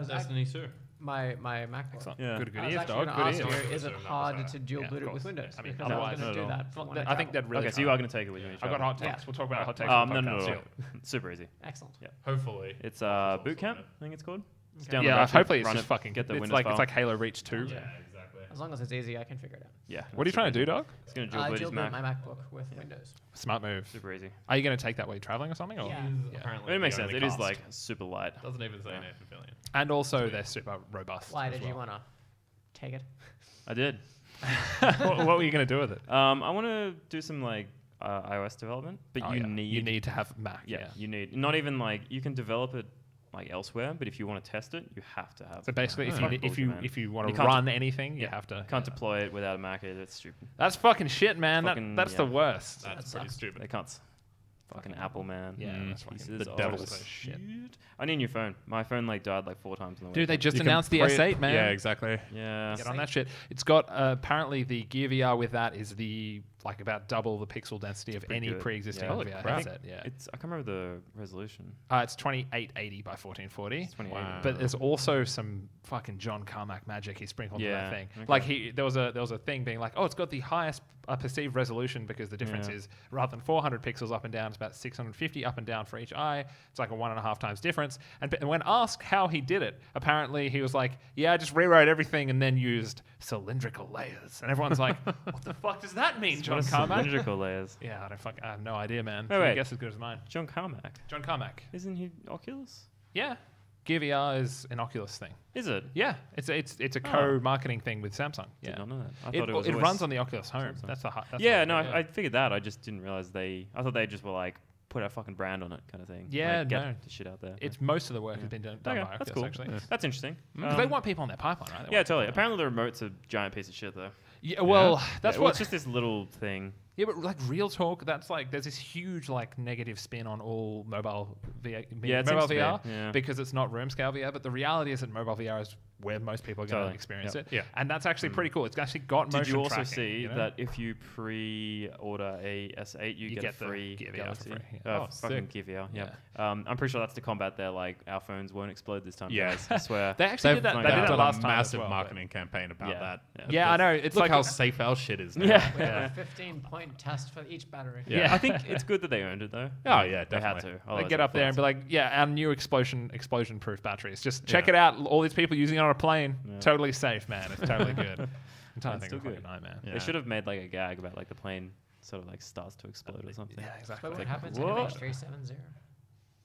Destiny 2. My MacBook. Yeah. Good I was ears, actually dog. going to Good ask ears. you, is it hard to dual boot it with Windows? I mean, Because I was otherwise, going to do not that. at all. when I I think travel. that really. Okay, so you are going to take it with you. I've got hot Yeah. takes. We'll talk about hot takes. No, on the no, podcast. no. Super easy. Excellent. Hopefully. It's Boot Camp, I think it's called. It's down the Yeah, road. hopefully it's Run just it, fucking get the it's Windows like file. it's like Halo Reach 2. Yeah, exactly. As long as it's easy, I can figure it out. Yeah. What are you trying to do, dog? It's going to dual boot his Dual boot Mac. my MacBook with Windows. Smart move. Super easy. Are you going to take that while you're traveling or something? Or? Yeah. Apparently It makes the sense. only It is cast. like super light. Doesn't even say Nathan Fillion. And also they're super robust. Why as did you well. want to take it? I did. what were you going to do with it? I want to do some like iOS development, but Oh, you yeah. need you need to have Mac. yeah, you need not even like you can develop it like elsewhere, but if you want to test it, you have to have. So basically, Mac. if Fuck you bullshit, man. if you want You to can't run anything, you yeah, have to. can't deploy it without a Mac. It's stupid. That's fucking shit, man. Fucking- That's yeah. the worst. That's That pretty sucks. stupid. They can't. Fucking Apple, man. Yeah, Mm. that's fucking Pieces the of devil's shit. I need a new phone. My phone like died like 4 times in the week. Dude, they just You can announced the pre- S8, man. Yeah, exactly. Yeah. Get on that shit. It's got apparently the Gear VR with that is the like about double the pixel density of pretty any good. pre-existing Yeah. VR Holy crap. headset. Yeah, It's I can't remember the resolution. it's 2880 by 1440. It's 28. Wow. But there's also some fucking John Carmack magic he sprinkled into Yeah, that thing. okay. Like there was a thing being like, oh, it's got the highest perceived resolution because the difference Yeah. is rather than 400 pixels up and down, it's about 650 up and down for each eye. It's like a 1.5 times difference. And when asked how he did it, apparently he was like, yeah, I just rewrote everything and then used cylindrical layers. And everyone's like, what the fuck does that mean, John What are Carmack? cylindrical layers? Yeah, I have no idea, man. Wait, I wait. guess as good as mine. John Carmack. John Carmack. Isn't he Oculus? Yeah. Gear VR is an Oculus thing. Is it? Yeah, it's a co-marketing thing with Samsung. Did Yeah, not know that. I thought it was it always runs on the Oculus Home. Samsung. That's yeah, the no, yeah. I figured that. I just didn't realize I thought they just were like put a fucking brand on it, kind of thing. Yeah, like, get no. the shit out there. It's most of the work has been done okay, by Oculus that's cool. actually. That's interesting. 'Cause they want people on their pipeline, right? They Yeah, want totally. people- Apparently, the remote's a giant piece of shit, though. Yeah, well, that's Well, what. it's just this little thing. Yeah, but like real talk, that's like there's this huge like negative spin on all mobile VR, Yeah, it mobile seems to be, VR yeah. because it's not room scale VR. But the reality is that mobile VR is where most people are going Totally. to experience Yep. it. Yeah. And that's actually pretty cool. It's actually got motion Did you also tracking, see you know? that if you pre-order a S8, you get a get the free Gear VR for Galaxy? free, yeah. Oh, fucking sick. Gear VR, yeah. I'm pretty sure that's to combat their like our phones won't explode this time. Yeah. guys. I swear. They actually did that. like They that. did that done last a time as massive well, but- marketing campaign about Yeah. that. Yeah. Yeah, I know. It's Look like how safe our shit is now. Yeah. We have Yeah. a 15-point test for each battery. Yeah. I think it's good that they earned it though. Oh, yeah, They had definitely. to. They otherwise get it up there and be floats. like, yeah, our new explosion-proof batteries. Just check Yeah. it out. All these people using it on a plane, Yeah. totally safe, man. It's totally good. I'm trying to It's think of still a fucking good. nightmare. Yeah. They should have made like a gag about like the plane sort of like starts to explode or something. Yeah, exactly. But what like, happens in what? MH370?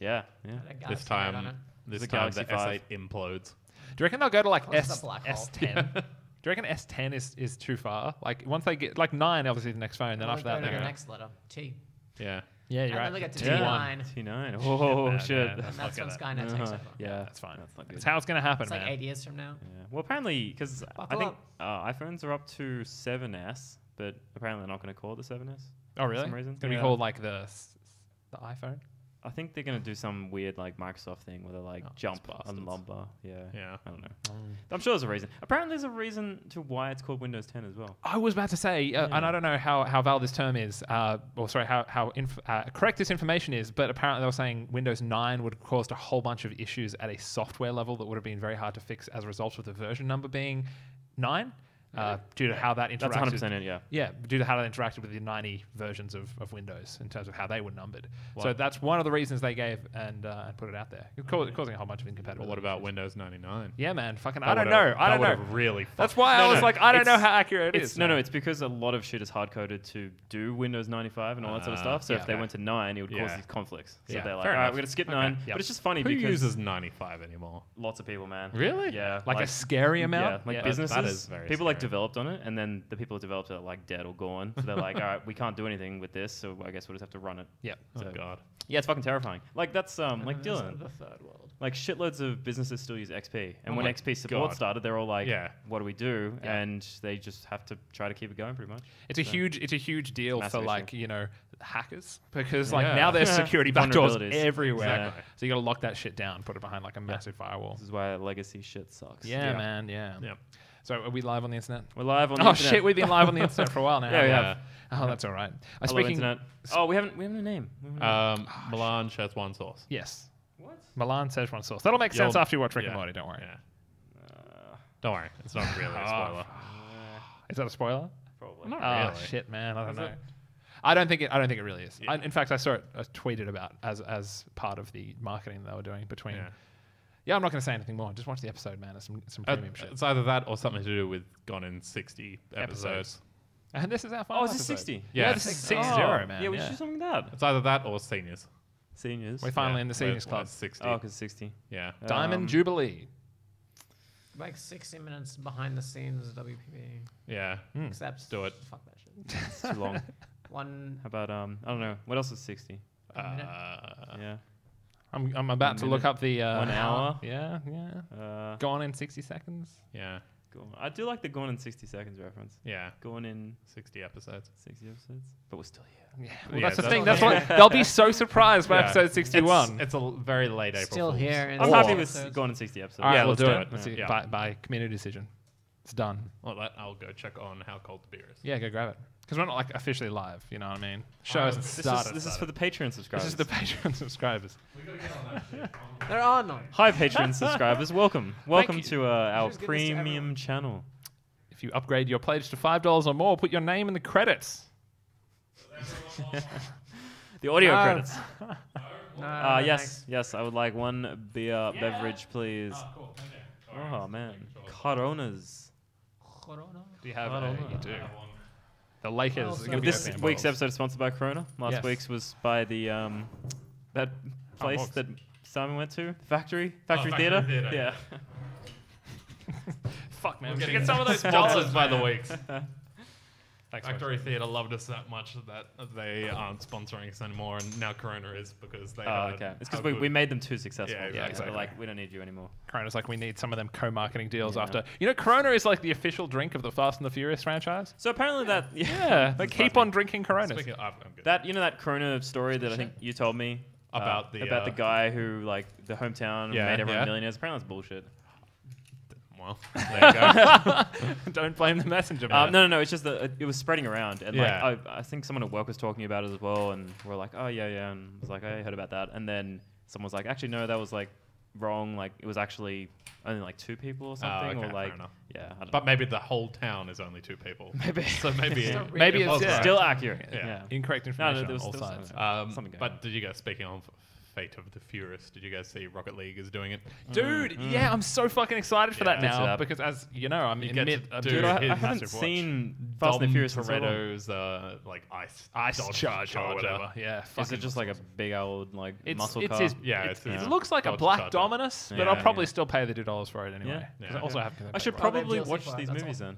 Yeah, yeah. Had a This Galaxy light on time, it. this The time the Galaxy S8 implodes. Do you reckon they'll go to like What's the black hole? S10? Do you reckon S10 is too far? Like once they get like 9, obviously the next phone. Then We'll after go that, to they're the gonna. next letter, T. Yeah. Yeah, you're And right. then they get to Yeah. T9. T9. Oh man, shit. yeah, And that's look when at Skynet takes over. Yeah, That's fine. That's not good. That's how it's gonna happen, It's like man. 8 years from now. Yeah. Well, apparently, because I Buckle think iPhones are up to 7S, but apparently they're not going to call it the 7S. Oh, really? some reason. It's gonna Yeah. be called like the iPhone. I think they're going to do some weird like Microsoft thing where they like Oh, jump those and bastards. lumber. Yeah. Yeah. I don't know. I'm sure there's a reason. Apparently, there's a reason to why it's called Windows 10 as well. I was about to say, and I don't know how valid this term is, or sorry, how correct this information is, but apparently they were saying Windows 9 would have caused a whole bunch of issues at a software level that would have been very hard to fix as a result of the version number being 9, due to how that interacted. That's 100% it, yeah. Yeah, due to how that interacted with the 90 versions of Windows in terms of how they were numbered. So Wow. that's one of the reasons they gave and put it out there, causing a whole bunch of But incompatibility. what about issues. Windows 99? Yeah, man, fucking, That I don't would've- know. I that don't know. would've really That's fucked- why I No, was no, like, I don't know it's- how accurate it It's, is. no, man. it's because a lot of shit is hard coded to do Windows 95 and all that sort of stuff. So yeah, if they okay. went to 9, it would cause Yeah. these conflicts. So Yeah, they're like, fair all right, enough. we're going to skip Okay, 9. yep. But it's just funny Who because uses 95 anymore? lots of people, man. Really? Yeah. Like a scary amount? Yeah, like Yeah. businesses. That is very people like scary. developed on it, and then the people who developed it are like dead or gone. So they're like, all right, we can't do anything with this, so I guess we'll just have to run it. Yeah. So, Oh, God. yeah, it's fucking terrifying. Like that's like Those are Dylan. the third world. Like shitloads of businesses still use XP, and Oh when my XP support God. started, they're all like, Yeah. "What do we do?" Yeah. And they just have to try to keep it going, pretty much. It's a huge deal Massive for issue. like, hackers because like Yeah. now there's security backdoors Vulnerabilities. everywhere. Exactly. So you got to lock that shit down, put it behind like a massive firewall. This is why legacy shit sucks. Yeah, Yeah. man, yeah. Yep. So are we live on the internet? We're live on the Oh internet. shit, we've been live on the internet for a while now. Yeah, we haven't have. Oh, that's all right. Hello, internet. Oh, we haven't a name. We haven't a name. Milan shares one source. Yes. What? Milan Szechuan sauce. That'll make sense You'll- after you watch Rick and yeah. Morty. Don't worry. Yeah. Don't worry. It's not really a spoiler. Is that a spoiler? Probably. Not Oh really. shit, man! I don't Is know. it? I don't think it really is. Yeah. In fact, I saw it tweeted about as part of the marketing they were doing between. Yeah. Yeah, I'm not going to say anything more. Just watch the episode, man. It's some premium shit. It's either that or something to do with Gone in 60 episodes. And this is our final Oh, is this episode. 60? Yeah, Yeah. this is Oh. 60, man. Yeah, we should do something like that. It's either that or seniors. Seniors. We're finally Yeah, in the where- seniors where club. it's 60. Oh, because 60. Yeah. Diamond Jubilee. Like 60 minutes behind the scenes WPP. Yeah. Except Do it. Fuck that shit. It's too long. One How about I don't know. What else is 60? minute. Yeah. I'm about to look up the 1 hour. Yeah, yeah. Uh, Gone in 60 seconds. Yeah. I do like the Gone in 60 seconds reference. Yeah. Gone in 60 episodes. 60 episodes, but we're still here. Yeah, well, Yeah, that's the that's thing. what- That's what they'll be so surprised by Yeah. episode 61. It's a very late April Still Fool's. here. In I'm six happy with episodes. Gone in 60 episodes. All right, Yeah, we'll let's do do it. it. Let's see, Yeah. by community decision. It's done. Well, I'll go check on how cold the beer is. Yeah, go grab it. Because we're not like officially live. You know what I mean? Show hasn't This started. is for the Patreon subscribers. This is the Patreon subscribers. There are none. Hi, Patreon subscribers. Welcome you. to our Just give this to premium everyone. channel. If you upgrade your pledge to $5 or more, put your name in the credits. The audio No. credits. No, Yes. I would like one beer beverage, please. Oh man, Coronas. Corona. Do you have I don't it? know. You do. The Lakers. Well, are so gonna be This opening week's bottles. episode is sponsored by Corona. Last Yes. week's was by the that place Hawks. that Simon went to, Factory Factory Theatre. Theatre. Yeah. Fuck, man. We're We should getting get some of those sponsors dollars by the man. weeks. Thanks, Factory Theatre loved us that much that they aren't sponsoring us anymore, and now Corona is because they. Oh, heard okay. It's how because we good- made them too successful. Yeah, Yeah, exactly. They're like, we don't need you anymore. Corona's like, we need some of them co-marketing deals Yeah. after. You know, Corona is like the official drink of the Fast and the Furious franchise. So apparently that Yeah, they keep on drinking Coronas. Speaking of, I'm good. that that Corona story that I think you told me About the, guy who like the hometown Yeah, made everyone yeah. millionaires. Apparently that's bullshit. Wow. Well, there you go. Don't blame the messenger, man. No. It's just that it was spreading around, and Yeah. like I think someone at work was talking about it as well, and we're like, oh yeah, and I was like, I heard about that, and then someone was like, actually no, that was like wrong. Like it was actually only like 2 people or something, okay, or like fair enough. yeah. I don't But know. maybe the whole town is only 2 people. Maybe. So maybe Still Maybe really it's was right. Still accurate. Yeah. Yeah. Incorrect No, information there was on all still sides. something going But on. did you guys, speaking of Fate of the Furious, did you guys see Rocket League is doing it? Dude, yeah, I'm so fucking excited for Yeah, that did see now that. because, as you know, I'm You in get mid. to I'm do Dude, doing I his haven't massive watch. seen Fast and the Furious in so long. Toretto's like ice Ice Charge or whatever. Yeah, Is fucking it just like a big old like muscle it's car? his, Yeah, it, it's it his looks like a Dodge Black Charger. Dominus, but Yeah, I'll probably yeah. still pay the $2 for it anyway. Yeah. 'Cause I also have to. I should Well, they have probably DLC watch for it, these that's movies then.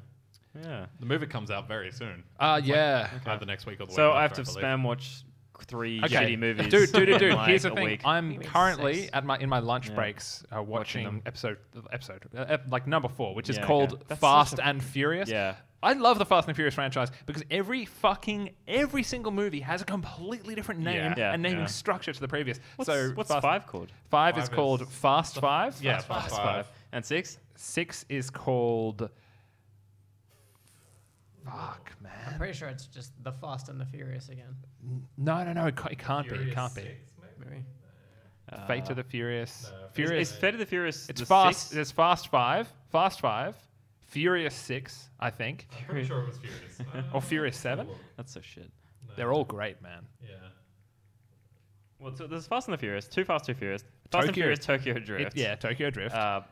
Yeah. The movie comes out very soon. Yeah. Either next week or the week So after, I have to believe. spam watch 3 Okay. shitty movies. Dude. in, like, Here's the a thing. week. I'm You mean currently 6? in my lunch Yeah. breaks watching them. episode like number 4, which is Yeah, called okay. That's Fast such a- and Furious. Yeah. I love the Fast and Furious franchise because every single movie has a completely different name Yeah. Yeah. and naming Yeah. structure to the previous. What's, so what's Fast- 5 called? 5 is Five called is Fast 5. Yeah, Fast Fast 5. And 6? 6 is called. Fuck, I'm man. pretty sure it's just the Fast and the Furious again. No. It can't be. It can't be. Maybe. Fate of the Furious. Is Furious. Fate of the Furious It's the fast. 6th? There's Fast 5. Fast 5. Furious 6, I think. I'm pretty sure it was Furious. Or Furious 7. That's so shit. They're all great, man. Yeah. Well, so there's Fast and the Furious, 2 Fast, 2 Furious. Fast and Tokyo- Furious Tokyo Drift. Yeah, Tokyo Drift. Uh,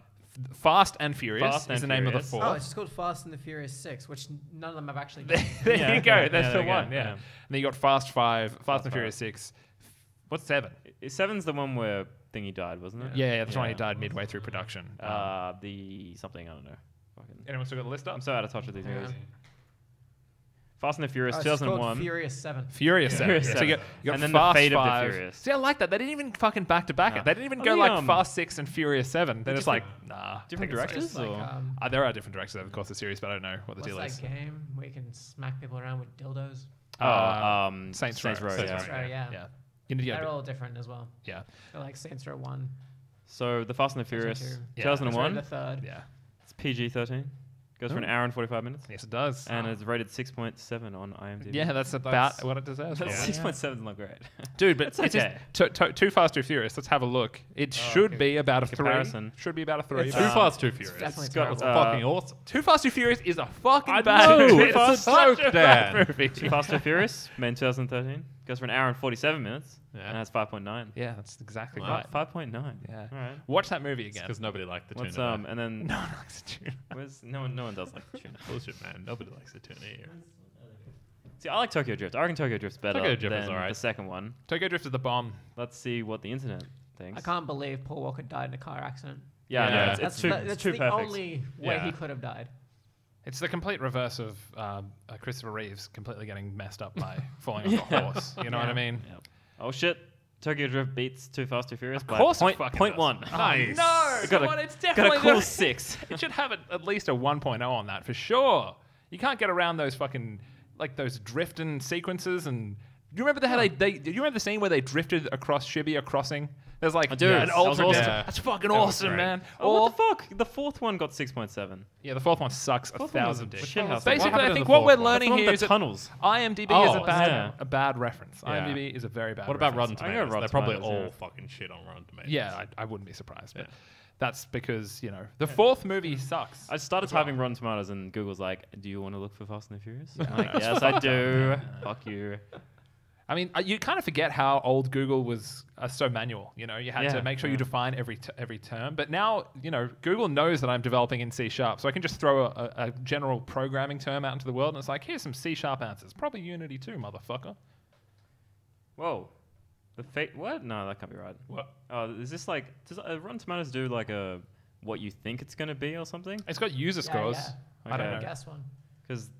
Fast and Furious Fast is and the name Furious. of the Oh, 4. it's just called Fast and the Furious 6, which none of them have actually there done. Yeah, you go. yeah, That's there the you go, one. Yeah. yeah. And then you got Fast 5, Fast and Five. Furious 6. What's 7? 7's the one where Thingy died, wasn't it? Yeah, that's the one he Yeah. died midway through production. The something, I don't know. Fucking. Anyone still got the list up? I'm so out of touch with these Yeah. movies. Fast and the Furious, Oh, it's just called 2001. Furious 7. Furious 7. Furious So you 7. got, you got And then the Fast Fate of the 5. Furious. See, I like that. They didn't even fucking back to back No. it. They didn't even I go think, like Fast 6 and Furious 7. They're just like, nah. Different take it directors? It's like, or? There are different directors over the course of the series, but I don't know what the what's deal that is. game where you can smack people around with dildos? Saints Row. Saints Row, Saints yeah. Row. Right, yeah. Yeah. You know, They're all different as well. yeah. They're like Saints Row 1. So the Fast and the Saints Row Furious, 2. Yeah. Saints Row 2001. the third. Yeah. It's PG-13. Goes for an Ooh. hour and 45 minutes. Yes, it does. And it's rated 6.7 on IMDb. Yeah, that's about what it deserves. That's Yeah. 6.7 is not great. Dude, but It's it's okay. just Too Fast, Too Furious. Let's have a look. It should okay. be about a 3. Comparison. Should be about a 3. Too but- Fast, Too Furious. definitely It's got- terrible. fucking awesome. Too Fast, Too Furious is a fucking I bad know, movie. it's a It's such joke, a bad Dan. movie. Too Fast and Furious, made in 2013. Goes for an hour and 47 minutes. Yeah. And has 5.9. Yeah, that's exactly Wow. right. 5.9. Yeah. All right. Watch that movie again. Because nobody liked the What's tuna. and then No one likes the tuna. where's no one does like the tuna. Bullshit, man. Nobody likes the tuna here. See, I like Tokyo Drift. I reckon Tokyo Drift's better Tokyo Drift is than alright. the second one. Tokyo Drift is the bomb. Let's see what the internet thinks. I can't believe Paul Walker died in a car accident. Yeah, Yeah. no, it's That's too, the, it's that's too the perfect. only way Yeah. he could have died. It's the complete reverse of Christopher Reeves completely getting messed up by falling off a horse. You know what I Yeah. mean? Yep. Oh shit! Tokyo Drift beats Too Fast, Too Furious Of by course it point, fucking point does. 1. Nice. No, It got come a- on, it's Got definitely a cool not- 6. It should have at least a 1.0 on that for sure. You can't get around those fucking like those drifting sequences. And do you remember how do you remember the scene where they drifted across Shibuya Crossing? There's like I do. an That was ultra awesome. distance. That's fucking That was awesome, great. man. Oh, Or what the fuck? The fourth one got 6.7. yeah, the fourth one sucks a Fourth one was thousand a dicks. shit house. Basically, What happened I to think the what fourth we're one? That's learning the one here with is the that tunnels. IMDb Oh, is yeah. a bad reference. Yeah. IMDb is a very bad What about reference. Rotten I got Tomatoes? Rotten They're probably Tomatoes, all yeah. fucking shit on Rotten Tomatoes. Yeah, I wouldn't be surprised. But Yeah. that's because, you know, the fourth movie sucks. I started typing Rotten Tomatoes and Google's like, "Do you want to look for Fast and the Furious?" I'm like, "Yes, I do." Fuck you. I mean, you kind of forget how old Google was so manual. You know, you had Yeah, to make sure you yeah. define every term. But now, you know, Google knows that I'm developing in C#, so I can just throw a general programming term out into the world, and it's like, here's some C# answers. Probably Unity too, motherfucker. Whoa. The fate? What? No, that can't be right. What? Oh, is this like? Does Rotten Tomatoes do like a what you think it's gonna be or something? It's got user scores. Yeah. I don't Okay. know. Guess one. Because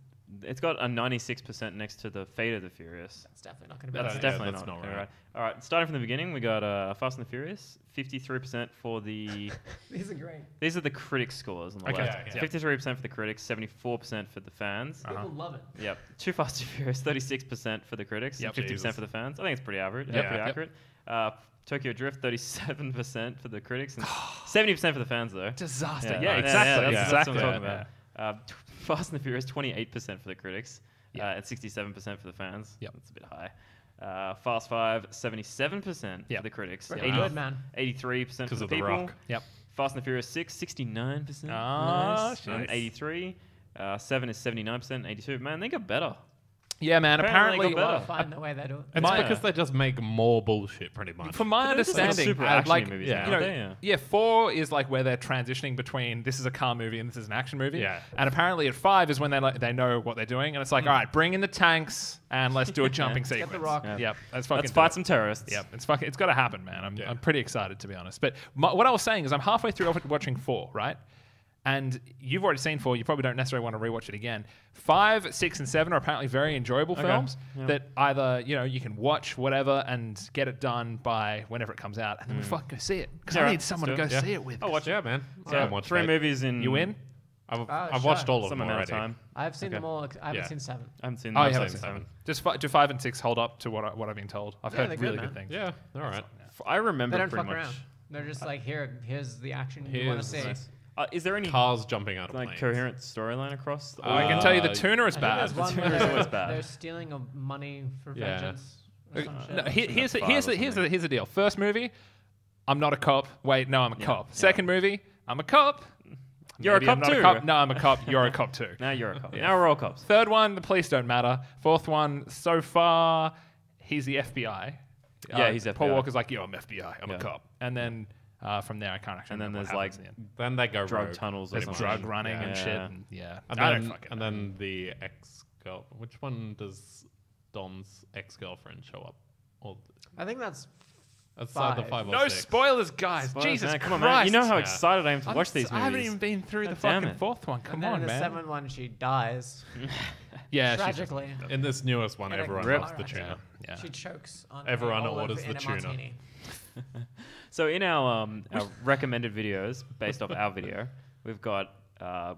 It's got a 96% next to the Fate of the Furious. That's definitely not going to be That's right. definitely that's not not right. right. All right, starting from the beginning, we got Fast and the Furious, 53% for the. These are great. These are the critics scores on the Okay. left. Yeah. 53% for the critics, 74% for the fans. People love it. Yep. Too Fast and Furious, 36% for the critics, Yep. 50% Jesus. for the fans. I think it's pretty average. Yep. Pretty Yep. accurate. Tokyo Drift, 37% for the critics, and 70% for the fans, though. Disaster. Yeah, Yeah, exactly. that's exactly. what I'm talking about. Fast and the Furious, 28% for the critics, Yeah. and 67% for the fans. Yep. That's a bit high. Fast 5, 77% Yep. for the critics, Pretty good, man. 83% for Because the of The people. Rock. Yep. Fast and the Furious 6, 69%. Ah, nice. shit. And 83. 7 is 79%, 82. Man, they got better. Yeah, man. Apparently Apparently, got better. Find the way they do it. It's My- because they just make more bullshit, pretty much. from my They're just like understanding, super action like movies yeah. now, you know, aren't they? yeah, 4 is like where they're transitioning between this is a car movie and this is an action movie. Yeah. And apparently at 5 is when they know what they're doing, and it's like, all right, bring in the tanks and let's do a jumping sequence. The Rock. Yeah. Yep, let's fucking Let's do fight it. some terrorists. Yep, it's got to happen, man. Yeah. I'm pretty excited, to be honest. But what I was saying is I'm halfway through watching 4, right? And you've already seen 4. You probably don't necessarily want to rewatch it again. 5, 6, and 7 are apparently very enjoyable films Yeah. that either you can watch whatever and get it done by whenever it comes out, and then we fucking go see it because Yeah, I right. need someone to Let's go do it. see it with. Oh, watch it, man. So, I watched 3 it. movies in... You in? I've watched all of some them amount already. of time. I've seen Okay. them all. I haven't Yeah. seen 7. I haven't seen Oh, them. you I've haven't seen seen 7. Do 5 and 6 hold up to what I've been told? I've Yeah, heard they're really good, good man. things. Yeah, all right. I remember They don't pretty fuck much. around. They're just like, here's the action you want to see. Here's Is there any cars jumping out of like planes. coherent storyline across? I can tell you the Uh, tuner is I think bad. there's one Tuner's where always bad. they're stealing money for Yeah. vengeance. Or some shit. No, here's the 5 here's or the here's the something. here's the deal. First movie, I'm not a cop. Wait, no, I'm a Yeah, cop. yeah. Second movie, I'm a cop. You're a Maybe cop I'm not too. cop. No, I'm a cop. You're a cop too. Now you're a cop. Now we're all cops. Third one, the police don't matter. Fourth one, so far, he's the FBI. Yeah, he's Paul FBI. Walker's like, yo, I'm FBI. I'm Yeah. a cop. And then from there, I can't actually. And then remember there's what like happens in the end. Then they go drug rogue. tunnels or There's something. drug running and Yeah. shit. And, yeah, And I then, don't fucking and know. then the ex-girl. Which one does Dom's ex-girlfriend show up? Or I think that's that's 5. the 5 or No 6. spoilers, guys. Spoilers, Jesus man. Christ. Come on, man. You know how Yeah. excited I am to I'm watch these I haven't movies. even been through the God damn fucking it. fourth one. Come and then on, in the man. 7th one, she dies Yeah, she's- tragically. In this newest one, In a everyone car loves the accident. tuner. yeah. She chokes on Everyone an olive orders in the a tuna. martini. So in our recommended videos based off our video, we've got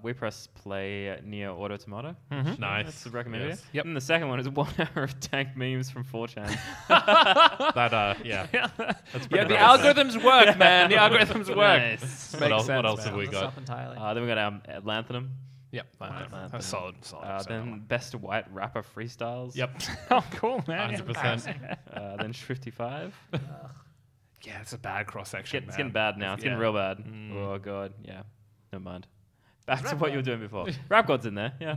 We Press Play Near Automata. Mm-hmm. Nice. That's the recommended Yes. video. Yep. And the second one is 1 hour of tank memes from 4chan. That yeah. Yeah, That's the pretty nice. algorithms work, man. The algorithms work. Nice. What Makes else? sense, What else man. have we Thumbs up got? entirely. Then we got Lanthanum. Yep, that's solid. Then Best White Rapper Freestyles. Yep. Oh, cool, man. 100%. Then Shrifty5. Yeah, it's a bad cross section. It's getting bad now. It's getting Yeah. real bad. Mm. Oh god, yeah. Never mind. Back to Rap what you were God? doing before. Rap God's in there. Yeah,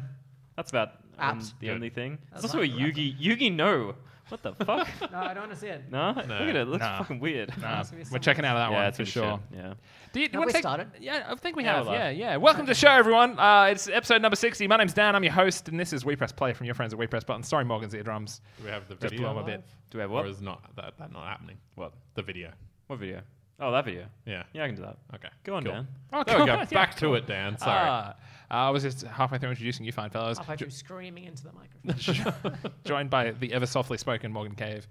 that's about Apps. the Good. only thing. That's There's also a like Rap Yugi. Yugi no. What the fuck? No, I don't want to see it. No, look at it. It looks Nah. fucking weird. Nah, It's gonna be we're something checking out of that yeah, one it's for good sure. shit. Yeah. Do you Have want we to take? started? Yeah, I think we Yeah, have. we're live. Yeah, yeah. Welcome to the show, everyone. It's episode number 60. My name's Dan. I'm your host, and this is We Press Play from your friends at We Press Buttons. Sorry, Morgan's eardrums. Do we have the Just video blow 'em a bit. live? Do we have Or what? is not that not happening? What? The video. What video? Oh, that video. Yeah. Yeah, I can do that. Okay. Go on, Cool. Dan. Oh, There we go. yeah, Back to cool. it, Dan. Sorry. I was just halfway through introducing you fine fellows. Halfway through screaming into the microphone. Joined by the ever softly spoken Morgan Cave.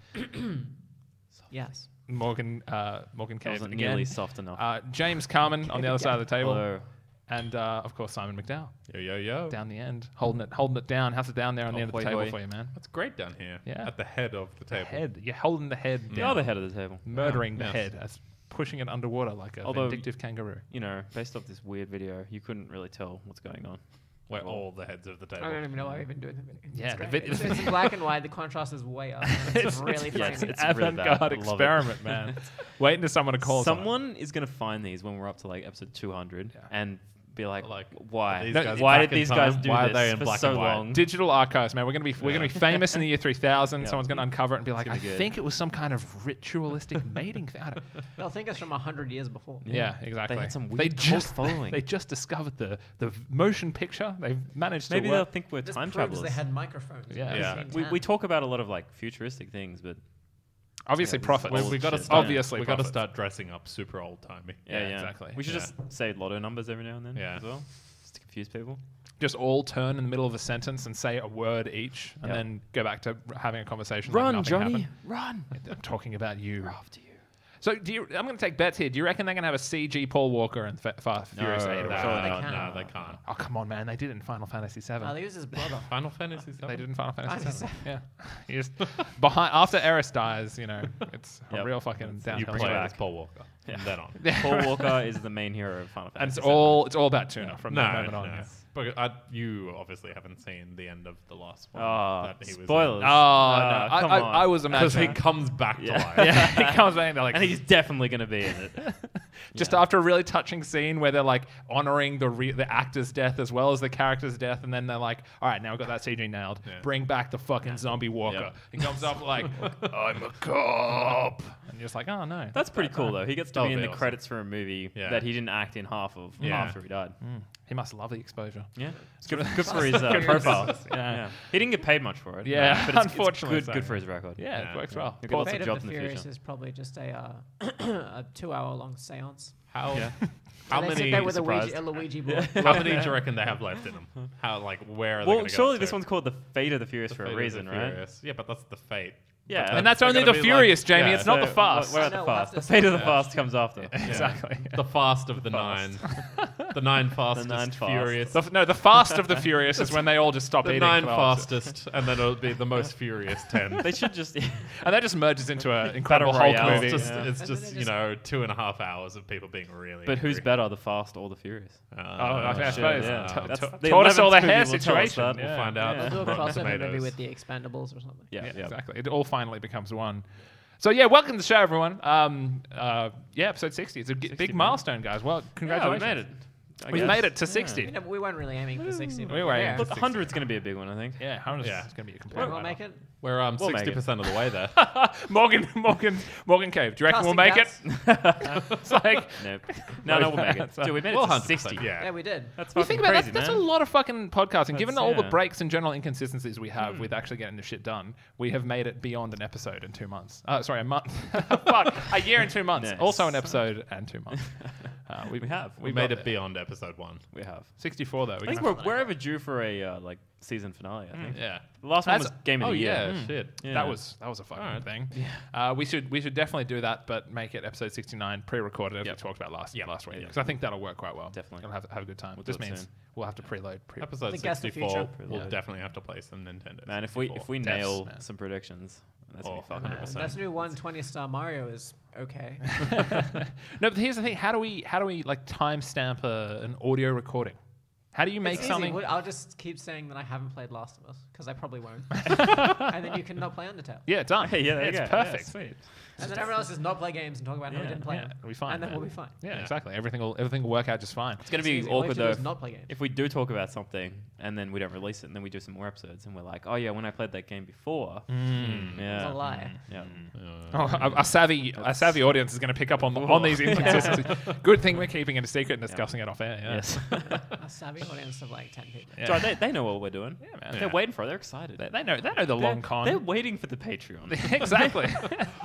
Yes. Morgan That Cave wasn't again. nearly soft enough. James Carmen on the other side of the table. Hello. And of course Simon McDowell Yo yo yo. down the end, holding it down. How's it down there on the Oh, end of the hoi, table hoi. for you, man? That's great down here. Yeah. At the head of the table. Head, you're holding the head The down, other head of the table. murdering the Yes. head, as pushing it underwater like a Although- vindictive kangaroo. You know, based off this weird video, you couldn't really tell what's going on. We're all the heads of the I table. don't even know why I've been doing the video. Yeah, It's the great. vid- It's in black and white. The contrast is way up. It's really funny. it's an really bad. avant-garde I love it. experiment, man. Waiting for someone to call Someone is going to find these when we're up to like episode 200 Yeah. and be like, Like, why? are these No, guys Why back did in these guys time? do Why this are they in for black so and white? long? Digital archives, man. We're gonna be famous in the year 3000. Yeah. Someone's gonna uncover it and be like, gonna I be good. think it was some kind of ritualistic mating thing. I don't- They'll think it's from 100 years before. Yeah, exactly. They had some They weird cult following. They just discovered the motion picture. They've managed Maybe to they'll work. think we're This time proves travelers. they had microphones. Yeah. in Yeah. 1910. We talk about a lot of like futuristic things, but Obviously, Yeah, profits. this is we got to Shit. start. Obviously we got to profits. start dressing up super old timey. yeah, Yeah, exactly. We should Yeah. just say lotto numbers every now and then Yeah. as well. Just to confuse people. Just all turn in the middle of a sentence and say a word each, and Yep. then go back to having a conversation. like Run, nothing Johnny, happened. run! I'm talking about you. We're after you. So I'm going to take bets here. Do you reckon they're going to have a CG Paul Walker and Fast Furious 8? No, Surely they no, can. no, they can't. Oh, come on, man. They did it in Final Fantasy 7. Oh, he was his brother. Final Fantasy VII. They did in Final Fantasy Fantasy 7. Yeah. You just behind after Eris dies, it's a Yep. real fucking You downhill play straight. as Paul Walker. From then on. Paul Walker is the main hero of Final And Fantasy. it's all about tuna from that moment on. No. Yeah. But you obviously haven't seen the end of the last one. Oh, that he was in. spoilers! Oh, no, come on. I was Because he imagining. comes back to Yeah. life. Yeah, he comes back and they're like, and he's definitely going to be in it. just after a really touching scene where they're like honoring the actor's death as well as the character's death, and then they're like, all right, now we've got that CG nailed. Yeah. Bring back the fucking zombie walker. Yeah. He comes up like, I'm a cop. And you're just like, oh no. That's pretty cool, though. He gets to That'll be in be the awesome. credits for a movie Yeah. that he didn't act in half of Yeah. after he died. He must love the exposure. Yeah, it's good for his profile. Yeah. He didn't get paid much for it. Yeah, but it's unfortunately good, so. good for his record. Yeah, Yeah. it works well. He'll get lots Fate of of jobs the in the Furious future. is probably just a 2-hour-long seance. How Yeah. how And they sit many there with surprised? a Luigi board. how many do you reckon they have left in them? How where are they Well, gonna surely go this to? one's called the Fate of the Furious The for Fate a of the reason, right? Furious. Yeah, but that's the fate. Yeah, And that's They're only gonna the be Furious, like- Jamie. yeah. It's not the So, Fast. We're I at the know, we'll have Fast. to The Fate of the see. Fast comes after. Exactly. The fast of the Fast. nine. The nine fastest nine fast. furious. The fast of the Furious is when they all just stop The eating. nine for hours. fastest, and then it'll be the most furious 10. They should just. And that just merges into an incredible Battle Hulk Royale. movie. It's just, Yeah. it's And then just they you know 2.5 hours of people being really. But who's angry. better, the Fast or the Furious? I shit, suppose. yeah. That's the Tortoise or the 11th hair movie will tell us situation. that. We'll Yeah. find out. Yeah. They'll do a Rotten crossover maybe Tomatoes. with the Expendables or something. Yeah, Yeah, exactly. It all finally becomes one. So yeah, welcome to the show, everyone. Episode 60. It's a 60, big man. milestone, guys. Well, Yeah, congratulations. we made it. I We've guess. made it to Yeah. 60. We weren't really aiming for 60. But We were aiming yeah. for Look, 100's going to be a big one, I think. Yeah, 100 Yeah. is going to be a complete. We'll write-off. make it. We're We'll make it. 60% of the way there. Morgan Cave. Do you reckon we'll make it? It's like Nope. No, we'll make it. Dude, we made Well, it to 100%, 60. Yeah. Yeah, we did. That's you fucking think about crazy, that's a man. lot of fucking podcasting. Given That's- all the yeah. breaks and general inconsistencies we have with actually getting the shit done, we have made it beyond an episode in 2 months. Sorry, a month. Fuck, a year and 2 months. Nice. Also an episode and 2 months. We have. We made it beyond episode 1. We have. 64 though. I think we're overdue for a season finale. I think Yeah. the last one That's- was Game of Oh the Year. yeah, shit. Yeah. That was a fucking Alright. thing. We should definitely do that, but make it episode 69 pre-recorded as we talked about last week. Yeah. Because I think that'll work quite well. Definitely. We'll have a good time. We'll do This it means soon. we'll have to preload. Episode The guess the 64, future. we'll Yeah. definitely have to play some Nintendo. Man, if 64. we Deaths, nail man. some predictions, that's gonna be Oh, fucking Man, 100%. that's new 120-star Mario is okay. No, but here's the thing: how do we like timestamp an audio recording? How do you make It's easy. something? I'll just keep saying that I haven't played Last of Us because I probably won't. And then you can not play Undertale. Yeah, done. Hey, yeah, there you it's go. perfect. Yeah, sweet. And then everyone else just not play games and talk about how we didn't play them. It'll be fine. And then man. we'll be fine. Yeah, Yeah. exactly. Everything will work out just fine. It's gonna It's be easy. All you have awkward to do though is not play games. if we do talk about something and then we don't release it and then we do some more episodes and we're like, oh yeah, when I played that game before, It's yeah, a lie. yeah. Oh, a savvy audience is going to pick up on these inconsistencies. Good thing we're keeping it a secret and discussing it off air. Yeah. Yes. A savvy audience of like 10 people. Yeah. So they know what we're doing. Yeah, man. They're waiting for it. They're excited. They know the long con. They're waiting for the Patreon. exactly.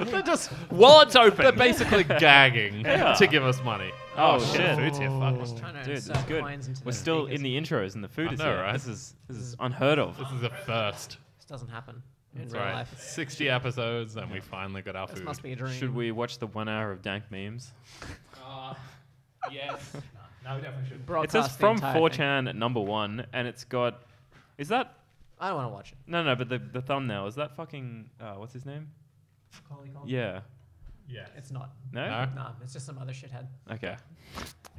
They're just Wallets open. they're basically gagging to give us money. Oh, shit. shit. Food's here. Fuck. Just trying to Dude, insert that's good. coins into We're the still speakers. in the intros and the food I is know, here. right? This is unheard of. This is a first. This doesn't happen in That's real right. life. 60 episodes, and we finally got our This food. must be a dream. Should we watch the 1 hour of dank memes? Yes. No, we definitely should. It broadcast says the from entire thing? 4chan at number 1, and it's got. Is that? I don't want to watch it. No, but the thumbnail is that fucking. What's his name? Yeah. Yes. It's not. No. No? Nah, it's just some other shithead. Okay.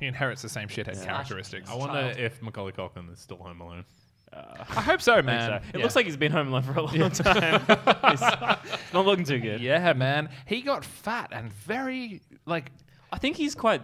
He inherits the same shithead Yeah. characteristics. I wonder Child. if Macaulay Culkin is still home alone. I hope so, man. It looks like he's been home alone for a long time. It's not looking too good. Yeah, man. He got fat and very like. I think he's quite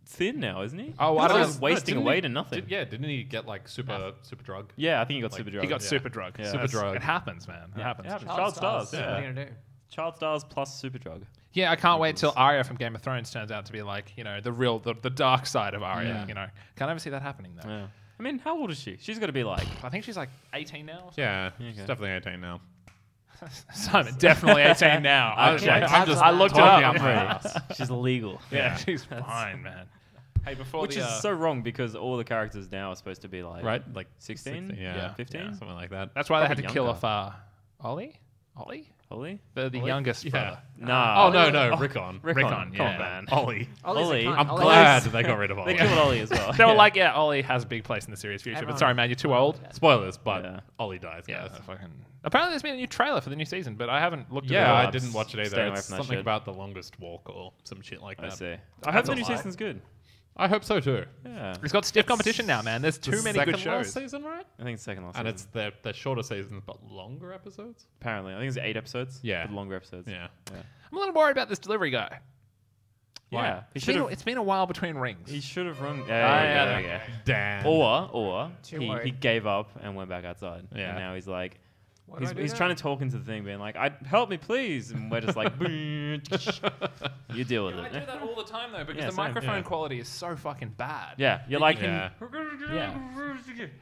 thin now, isn't he? Oh, He I was don't just know. wasting Didn't away he- to nothing. Didn't he get like super drug? Yeah, I think he got Like, super drug. He got Yeah. super drug. Yeah. Super That's- drug. It happens, man. It happens. Child stars. What Yeah. are you gonna do? Child stars plus super drug. Yeah, I can't wait till Arya from Game of Thrones turns out to be like, the dark side of Arya. Yeah. Can't ever see that happening though. Yeah. I mean, how old is she? She's got to be like. I think she's like 18 now. Or something. Yeah, Okay. she's definitely 18 now. Simon, definitely 18 now. Okay. I looked it talking up. up her. She's legal. Yeah, she's fine, man. Hey, before Which the, is so wrong because all the characters now are supposed to be like Right? Like 16? yeah, 15? something like that. that's why they had to probably kill younger. off Ollie. Holy? The youngest brother. Nah. Oh no, Rickon. Rickon, Rickon, come yeah. on, man. Ollie. Ollie's a Ollie. cunt. I'm Ollie glad is- they got rid of They Ollie. killed Ollie as well. They were Yeah. like, yeah, Ollie has a big place in the series future, Everyone- but sorry, man, you're too old. Spoilers, but Yeah. Ollie dies, Yeah, guys. that's fucking. Apparently, there's been a new trailer for the new season, but I haven't looked at it. Yeah, I I'm didn't watch it either. staying away It's from that something shit. about the longest walk or some shit like I that. see. I hope the a new lie. season's good. I hope so too. Yeah. It's got stiff competition now, man. There's too many good Second shows. last season, right? I think it's second last And season. it's the shorter seasons but longer episodes. Apparently. I think it's 8 episodes. Yeah. But longer episodes. Yeah. I'm a little worried about this delivery guy. Yeah. It's been a while between rings. He should have run. yeah, there you go. Damn. Or Too he worried. gave up and went back outside. Yeah. And now he's like, What do I do he's now? trying to talk into the thing, being like, help me, please. And we're just like, you deal with I do it. that all the time though, because Yeah, the same. microphone Yeah. quality is so fucking bad. Yeah. You're like, Yeah.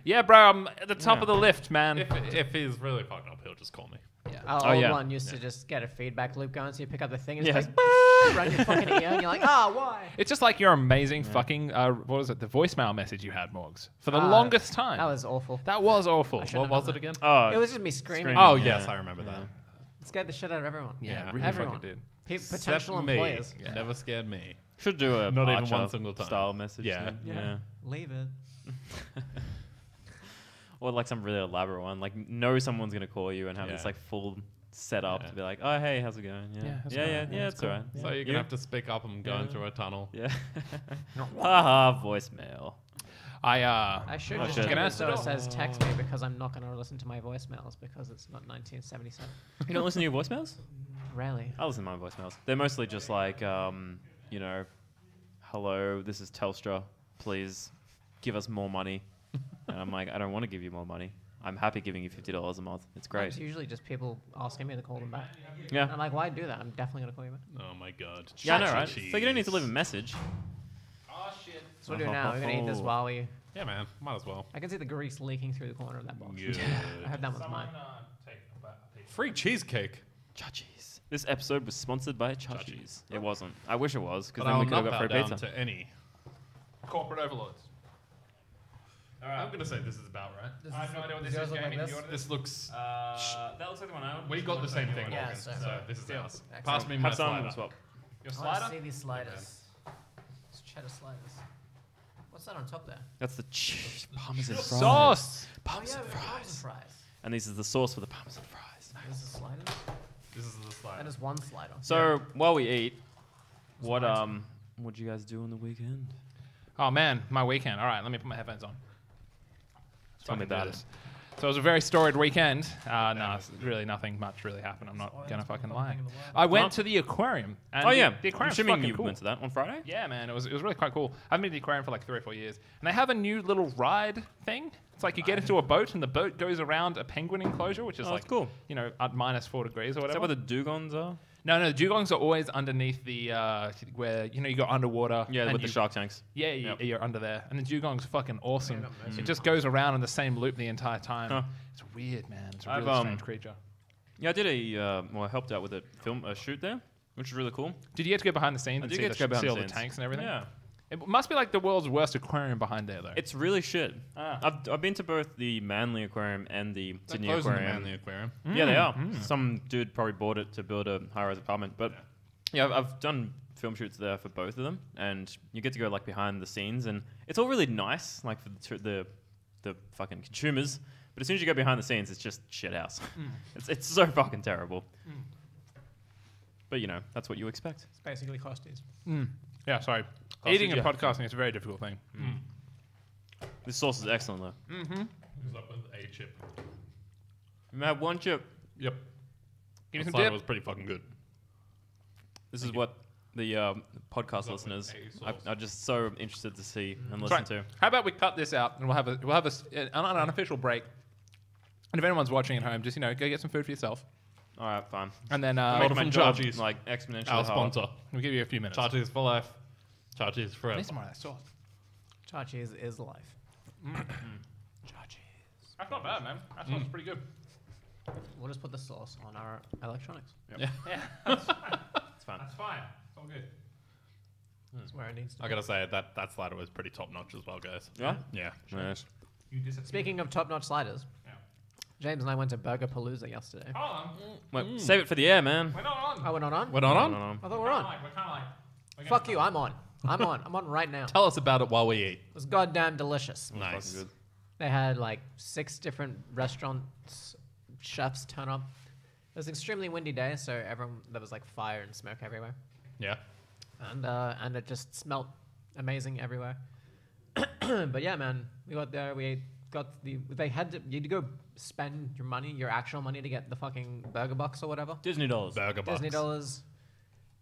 Yeah, bro, I'm at the top Yeah. of the lift, man. If he's really fucked up, he'll just call me. Our Oh, old yeah. one used to just get a feedback loop going, so you pick up the thing and Yeah. it's like, around your fucking ear, and you're like, why? It's just like your amazing fucking what was it? The voicemail message you had, Morgs, for the Ah, longest time. That was awful. That was awful. shouldn't What have was done it again? oh, It was just me screaming. Oh, Yeah. yes, I remember that. It scared the shit out of everyone. Yeah, Yeah. really Everyone. fucking did. Potential Except me. employers. Yeah. Never scared me. should do a Not even Archer one single time. style message. Yeah. thing. Yeah. Leave it. Or like some really elaborate one. Like know someone's gonna call you and have this Yeah. like full setup Yeah. to be like, oh hey, how's it going? Yeah, Yeah, how's it yeah, going? yeah, Yeah, it's it's cool. alright. So you're gonna have to speak up. I'm going Yeah. through a tunnel. Yeah. Haha, voicemail. I should Oh, just shit. change Gonna it answer so the it door. says text me because I'm not going to listen to my voicemails because it's not 1977. You don't listen to your voicemails? Rarely. I listen to my voicemails. They're mostly just like, you know, hello, this is Telstra. Please give us more money. And I'm like, I don't want to give you more money. I'm happy giving you $50 a month. It's It's great. usually just people asking me to call them back. And Yeah. I'm like, why do that? I'm definitely going to call you back. Oh my god. Yeah, I know, right? Cheese. So you don't need to leave a message. Oh shit. So what do we do now? We're going to eat this while we... Yeah, man. Might as well. I can see the grease leaking through the corner of that box. Good. I hope that one's mine. Free cheesecake. Chachi's. This episode was sponsored by Chachi's. It wasn't. I wish it was, because But then I'll we could have not got bow free down pizza. to any. Corporate overlords. I'm gonna say this is about right. I have no idea what this is. Jamie. Do you want This looks. That looks like the one I We got the same thing, Yeah, Morgan. so- So this is ours. Excellent. Pass me my Have some slider. swap. Your I want to slider? see these sliders. It's cheddar sliders. What's that on top there? That's the parmesan fries. Sauce. Parmesan we've got fries. parmesan fries. And this is the sauce for the parmesan fries. This is sliders. This is the slider. That is one slider. So while we eat, what'd you guys do on the weekend? Oh man, my weekend. All right, let me put my headphones on. Tell me Fucking do about this. So it was a very storied weekend. No, it's really nothing much really happened. I'm not gonna fucking lie. I went to the aquarium. And Oh yeah, the I'm aquarium's assuming fucking you cool. went to that on Friday. Yeah, man, it was really quite cool. I've been to the aquarium for like 3 or 4 years, and they have a new little ride thing. It's like you get into a boat, and the boat goes around a penguin enclosure, which is Oh, like that's cool. you know, at -4 degrees or Is whatever. that where the dugongs are? No, the dugongs are always underneath the where you know you go underwater. Yeah, and with the you- shark tanks. Yeah, Yep. you're under there, and the dugong's fucking awesome. got most It just goes around in the same loop the entire time. Huh. It's weird, man. It's a I've, really strange creature. Yeah, I did I helped out with a shoot there, which is really cool. Did you get to go behind the scenes I and did see, get to go behind see the all the scenes. tanks and everything? Yeah. It must be like the world's worst aquarium behind there, though. It's really shit. Ah. I've been to both the Manly Aquarium and the They're Sydney closing the Aquarium. Manly Aquarium. Yeah, they are. Some dude probably bought it to build a high-rise apartment. But yeah, I've done film shoots there for both of them, and you get to go like behind the scenes, and it's all really nice, like for the fucking consumers. But as soon as you go behind the scenes, it's just shit house. It's so fucking terrible. But you know, that's what you expect. It's basically Costies. Yeah, sorry. Cost Eating you- and podcasting is a very difficult thing. This sauce is excellent though. Who's up with a chip? You have one chip. Yep. Give me The some slider dip. was pretty fucking good. This is what the podcast What's up with listeners a sauce? are just so interested to see and Sorry. listen to. How about we cut this out and we'll have an unofficial break. And if anyone's watching at home, just go get some food for yourself, All right, fine. and then Make Order my from job Chachi's. like exponentially Our harder. sponsor. we'll give you a few minutes. Chachi's for life. Chachi's I forever. need some more of that sauce. Chachi is life. That's not bad, man. That sauce is pretty good. We'll just put the sauce on our electronics. Yeah, Yeah, it's fine. that's fine. It's all good. That's where it needs to I be. gotta say that slider was pretty top notch as well, guys. Yeah. Yeah. Nice. You disappeared. Speaking of top-notch sliders, Yeah. James and I went to Burger Palooza yesterday. Hold on. Wait, save it for the air, man. We're not on. Oh, we're not on? We're not No, on. no, no. I thought we're on. We're kind of like. we're gonna Fuck you, come. I'm on. I'm on. I'm on right now. It Tell us about it while we eat. was goddamn delicious. Nice. Fucking good. They had like 6 different restaurants, chefs turn up. It was an extremely windy day, so there was like fire and smoke everywhere. Yeah. And it just smelt amazing everywhere. But yeah, man, we got there. They had to. You'd go spend your money, your actual money, to get the fucking burger bucks or whatever. Disney dollars. Burger bucks. Disney dollars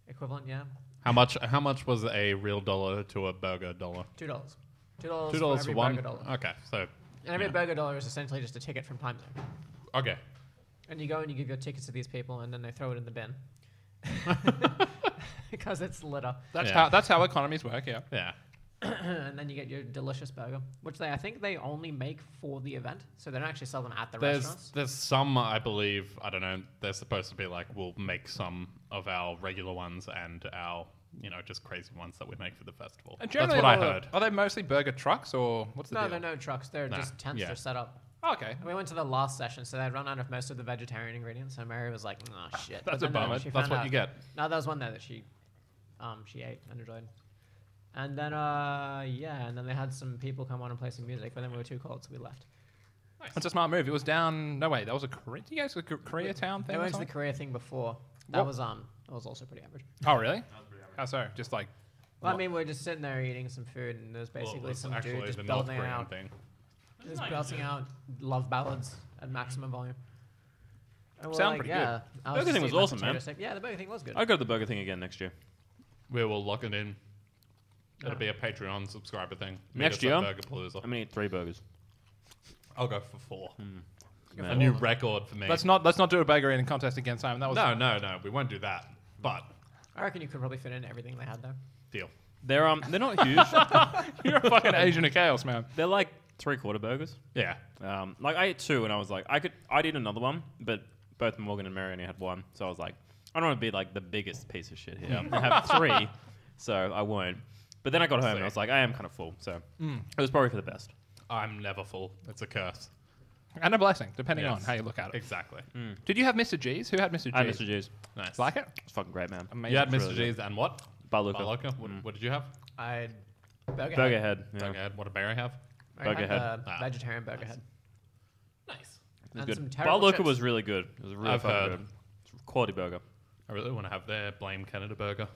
equivalent, yeah. How much was a real dollar to a burger dollar? $2. $2 $2 for for every one. burger dollar. Okay, so And every yeah. burger dollar is essentially just a ticket from Time Zone. Okay. And you go and you give your tickets to these people, and then they throw it in the bin. Because it's litter. That's how economies work. Yeah. Yeah. And then you get your delicious burger, which I think they only make for the event, so they don't actually sell them at the restaurants. There's some, I believe, I don't know, they're supposed to be like, we'll make some of our regular ones and our, just crazy ones that we make for the festival. And That's generally, what I heard. Are they mostly burger trucks or what's the No, deal? they're no trucks. They're Nah, just tents yeah. they're set up. Oh, okay. And we went to the last session, so they'd run out of most of the vegetarian ingredients, and Mary was like, "Oh shit." That's But a then, bummer. she That's found what out- you get. No, there was one there that she ate and enjoyed. And then and then they had some people come on and play some music, but then we were too cold, so we left. That's a smart move. It was down. No way. That was a Korea. You guys a Koreatown They thing. Or went to the something? Korea thing before. That What? was also pretty average. Oh really? How so? Just like. Well, I mean, we are just sitting there eating some food, and there's basically it's some actually dude just the North belting Korean out, thing. just belting out love ballads at maximum volume. And we're Sound like, pretty yeah, I Burger just thing was eating my awesome, potato man. steak. Yeah, the burger thing was good. I'll go to the Burger Thing again next year. We will lock it in. It'll Yeah. be a Patreon subscriber thing. Meet Next us at year? Burger Palooza. I'm gonna eat 3 burgers. I'll go for 4. Go A for new all. record for me. Let's not do a burger eating contest against Simon. That was No, we won't do that. But I reckon you could probably fit in everything they had there. deal. They're not huge. You're a fucking Asian of chaos, man. They're like 3/4 burgers. Yeah. Like I ate 2 and I was like, I'd eat another one, but both Morgan and Mary only had 1, so I was like, I don't want to be like the biggest piece of shit here. I have 3, so I won't. But then I got home and I was like, I am kind of full, so it was probably for the best. I'm never full. It's a curse. And a blessing, depending on Yes. how you look at it. Exactly. Did you have Mr. G's? Who had Mr. G's? I had Mr. G's. Nice. Like it? It's fucking great, man. Amazing. You had Mr. really G's and what? Baluka. Baluka. What did you have? I had burger Burger head. head. Yeah. Burger head. What did Barry have? I Burger had head. the Ah. vegetarian burger head. Nice. It was And good. some terrible Baluka chips. was really good. It was really I've fucking heard. good. It's a quality burger. I really want to have their Blame Canada burger.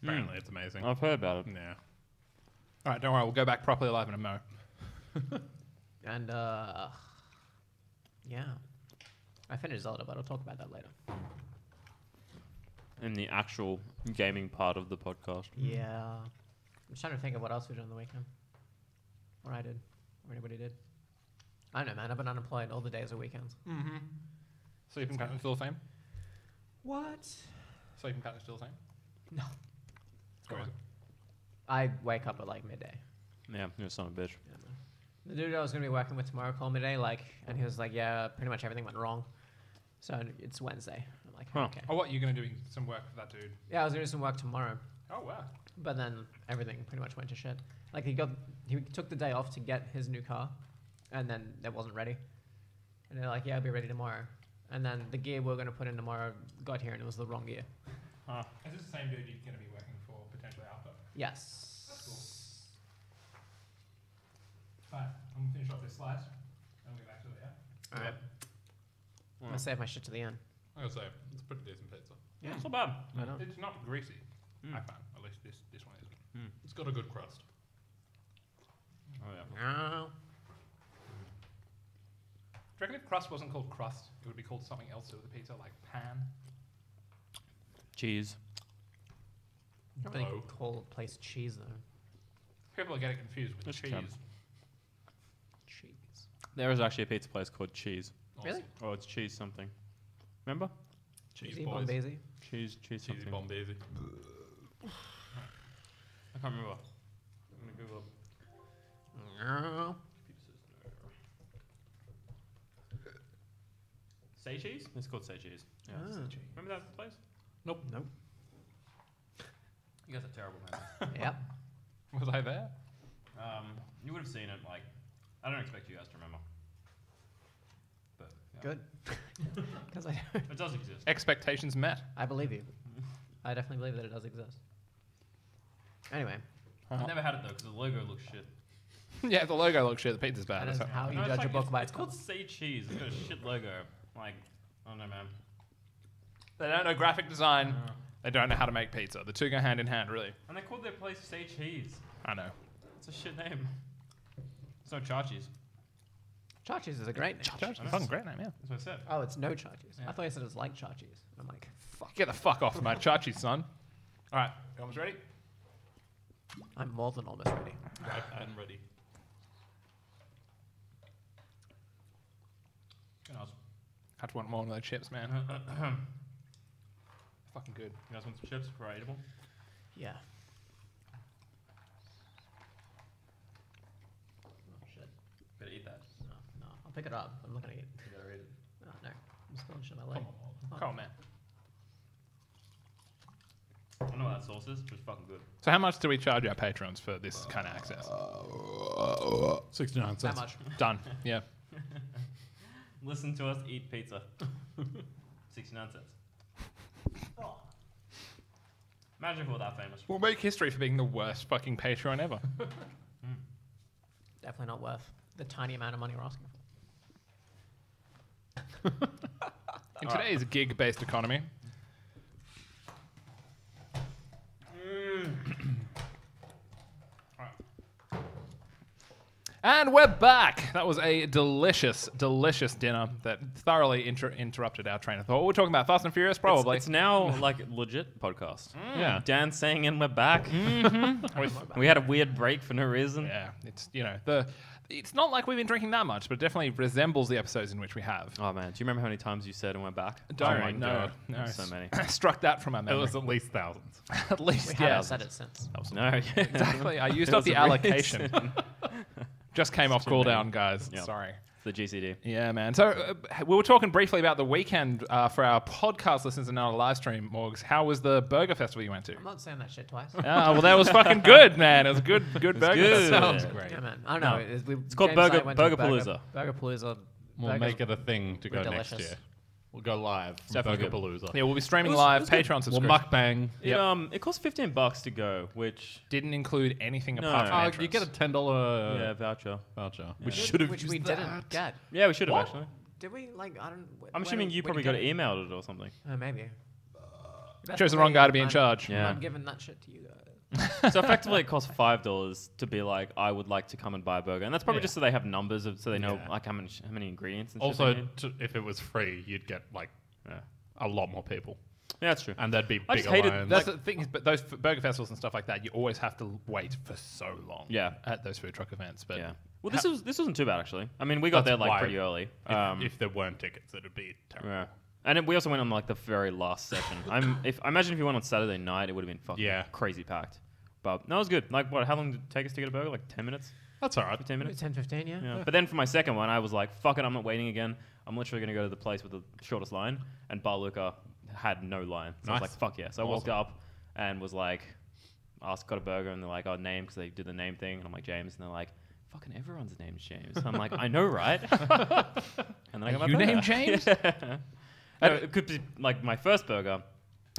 Apparently, it's amazing. I've heard about it. Yeah. All right, don't worry. We'll go back properly alive in a mo. And yeah, I finished Zelda, but I'll talk about that later. In the actual gaming part of the podcast. Yeah, I'm just trying to think of what else we did on the weekend. What I did, or anybody did. I don't know, man. I've been unemployed all the days are weekends. Sleeping pattern still the same? What? Sleeping pattern still the same? No. Go on. I wake up at like midday. Yeah, you're a son of a bitch. Yeah, man. The dude I was gonna be working with tomorrow called me today, and he was like, "Yeah, pretty much everything went wrong." So it's Wednesday. I'm like, Huh. okay. Oh, what? You're going to do some work for that dude? Yeah, I was gonna do some work tomorrow, Oh, wow. but then everything pretty much went to shit. Like he took the day off to get his new car, and then it wasn't ready. And they're like, "Yeah, it'll be ready tomorrow." And then the gear we are gonna put in tomorrow got here, and it was the wrong gear. Is this the same dude you're going to be working for potentially after? Yes. That's cool. Alright, I'm going to finish off this slice. And we'll get back to it, yeah? All right. I'm gonna save my shit to the end. I gotta say, it's a pretty decent pizza. Yeah. It's not bad. I know. It's not greasy, I found. At least this one isn't. It's got a good crust. Oh, yeah. Oh. Do you reckon if crust wasn't called crust, it would be called something else with the pizza, like pan? Cheese. I don't really No. call a place cheese though. People are getting confused with Just cheese. come. Cheese. There is actually a pizza place called Cheese. Really? Oh, it's cheese something. Remember? Cheese Cheesy boys. Bombasi. Cheese Cheesy something. Bombasi. I can't remember. I'm gonna Google Oh. Say Cheese? It's called Say Cheese. Yeah. Ah. Remember that place? Nope. You guys are terrible, man. Yep. Was I there? You would have seen it. Like, I don't expect you guys to remember. But yeah. Good. Because It does exist. Expectations met. I believe you. I definitely believe that it does exist. Anyway, I've never had it though because the logo looks shit. Yeah, the logo looks shit. The pizza's bad. that is So- how you No, it's judge like a book by it's its called cover. Say Cheese. It's got a shit logo. Like, I don't know, man. They don't know graphic design. They don't know how to make pizza. The two go hand in hand, really. And they called their place Say Cheese. I know. It's a shit name. It's no Chachi's. Chachi's is a great name. Chachi's, fucking great name, yeah. That's what I said. Oh, it's no Chachi's. Yeah. I thought you said it was like Chachi's. I'm like, Fuck, get the fuck off my Chachi, son. All right, you almost ready? I'm more than almost ready. I'm ready. Had to want more of those chips, man. Fucking good. You guys want some chips for eatable? Yeah. Oh shit. Better eat that. No, I'll pick it up. I'm not gonna eat. You better eat it. Oh no, I'm spilling shit on my leg. Come on, man. I don't know what that sauce is, but it's fucking good. So how much do we charge our patrons for this kind of access? 69 That cents. much. Done. Yeah. Listen to us eat pizza. 69 cents. Imagine if we were that famous. We'll make history for being the worst fucking Patreon ever. Definitely not worth the tiny amount of money we're asking for. In today's gig-based economy. And we're back. That was a delicious, delicious dinner that thoroughly interrupted our train of thought. We're talking about Fast and Furious, probably. It's now like legit podcast. Yeah. Dan saying, and we're back. We had a weird break for no reason. Yeah, it's it's not like we've been drinking that much, but it definitely resembles the episodes in which we have. Oh man, do you remember how many times you said and we're back? Don't oh my no, god, no, so many. Struck that from our It memory. was at least thousands. At least, We yeah. haven't said it since. No, Exactly. I used It up was the a allocation. reason. Just came off too cooldown, many. guys. Yep. Sorry. the GCD. Yeah, man. So we were talking briefly about the weekend for our podcast listeners and not a live stream, Morgs. How was the burger festival you went to? I'm not saying that shit twice. Well, that was fucking good, man. It was a good burger. good. festival. Sounds great. Yeah, man. I don't know. No. It's called Burgerpalooza. Burgerpalooza. We'll Burgers make it a thing to were go next delicious. year. We'll go live from Definitely good. Burgerpalooza. Yeah, we'll be streaming It was- live it was good. Patreon We'll subscription. mukbang. It cost $15 to go, which Didn't include anything No. apart from Oh, entrance. you get a $10 yeah, voucher. voucher. Yeah. We should have Which used we that. didn't get. Yeah, we should have What? actually. Did we? Like, I don't. I'm assuming you probably got it emailed it or something. Maybe. Chose the wrong guy to be in charge. Yeah. I'm giving that shit to you guys. So effectively, it costs $5 to be like, I would like to come and buy a burger, and that's probably Yeah. just so they have numbers of, so they know Yeah. like how many ingredients and shit Also, they need. if it was free, you'd get like Yeah. a lot more people, Yeah, that's true. and there'd be I just bigger hated lines. That's the thing is, but those burger festivals and stuff like that, you always have to wait for so long. Yeah. At those food truck events, but Yeah. Well, this wasn't too bad actually. I mean, we got That's there like why pretty early. if there weren't tickets, it'd be terrible. Yeah. And we also went on like the very last session. I imagine if you went on Saturday night, it would have been fucking Yeah. crazy packed. But no, it was good. Like, what? How long did it take us to get a burger? Like 10 minutes, That's all right. 15 minutes. 10, 15, yeah. Yeah. But then for my second one, I was like, fuck it, I'm not waiting again. I'm literally going to go to the place with the shortest line. And Bar Luca had no line. So I was Nice. like, fuck yeah. So I walked up and was like, got a burger. And they're like, oh, name, because they did the name thing. And I'm like, James. And they're like, fucking everyone's name's James. I'm like, I know, right? And then I got my you burger. named James? Yeah. No, it could be like my first burger.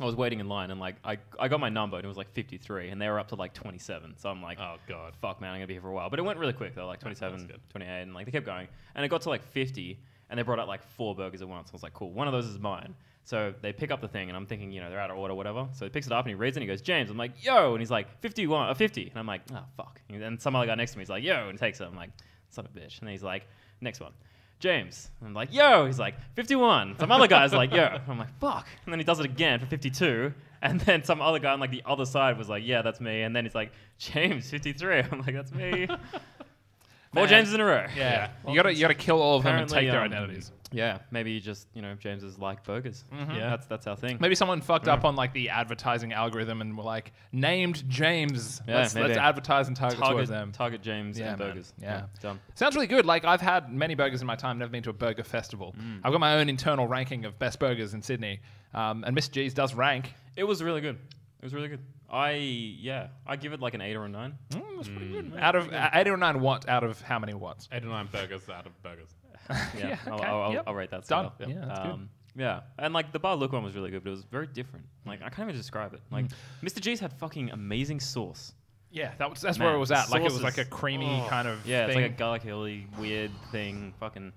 I was waiting in line and like I got my number and it was like 53 and they were up to like 27. So I'm like, Oh god. fuck man, I'm gonna be here for a while. But it went really quick though, like 27, good. 28, and like they kept going. And it got to like 50 and they brought out like 4 burgers at once. I was like, cool, one of those is mine. So they pick up the thing and I'm thinking, they're out of order, whatever. So he picks it up and he reads it and he goes, James. I'm like, yo, and he's like, 51 or 50. And I'm like, oh fuck. And some other guy next to me is like, yo, and he takes it. I'm like, son of a bitch. And then he's like, next one. James. I'm like, yo. He's like, 51. Some other guy's like, yo. I'm like, fuck. And then he does it again for 52. And then some other guy on like the other side was like, yeah, that's me. And then he's like, James, 53. I'm like, that's me. 4 Man. Jameses in a row. Yeah. You gotta kill all of them and Apparently, take their identities. Yeah, maybe you just, James is like burgers. Yeah. That's our thing. Maybe someone fucked up on like the advertising algorithm and were like, named James. Yeah, let's maybe. advertise and target towards them. Target James Yeah, and man. burgers. Yeah. Done. Sounds really good. Like I've had many burgers in my time, never been to a burger festival. I've got my own internal ranking of best burgers in Sydney. And Mr. G's does rank. It was really good. It was really good. I give it like an 8 or a 9. That's pretty good. Out of 8 or 9 watts, out of how many watts? 8 or 9 burgers out of burgers. Yeah, okay, I'll rate that. Done. Scale. Yeah, that's good. Yeah, and like the Bar Look one was really good, but it was very different. Like I can't even describe it. Like Mr. G's had fucking amazing sauce. Yeah, that's Man, where it was at. Like it sauce was like a is- creamy kind of Yeah, thing. it's like a garlic hilly weird thing. Fucking,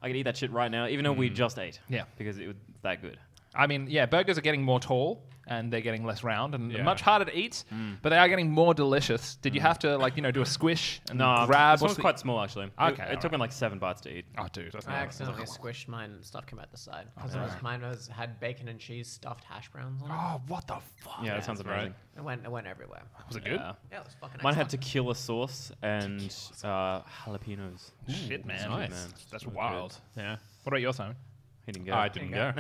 I could eat that shit right now, even though we just ate. Yeah. because it was that good. I mean, yeah, burgers are getting more tall and they're getting less round and Yeah. much harder to eat, but they are getting more delicious. Did you have to do a squish and grab? this one's quite small actually. Okay, it took me like 7 bites to eat. Oh, dude, that's I not accidentally squished mine and stuff came out the side. Because mine had bacon and cheese stuffed hash browns on it. Oh, what the fuck? Yeah, that sounds right. amazing. It went everywhere. Was it good? Yeah. Yeah, it was fucking Mine had excellent. tequila sauce and jalapenos. Shit, man. nice. Man. That's wild. Yeah. What about your Simon? He didn't go. I didn't go.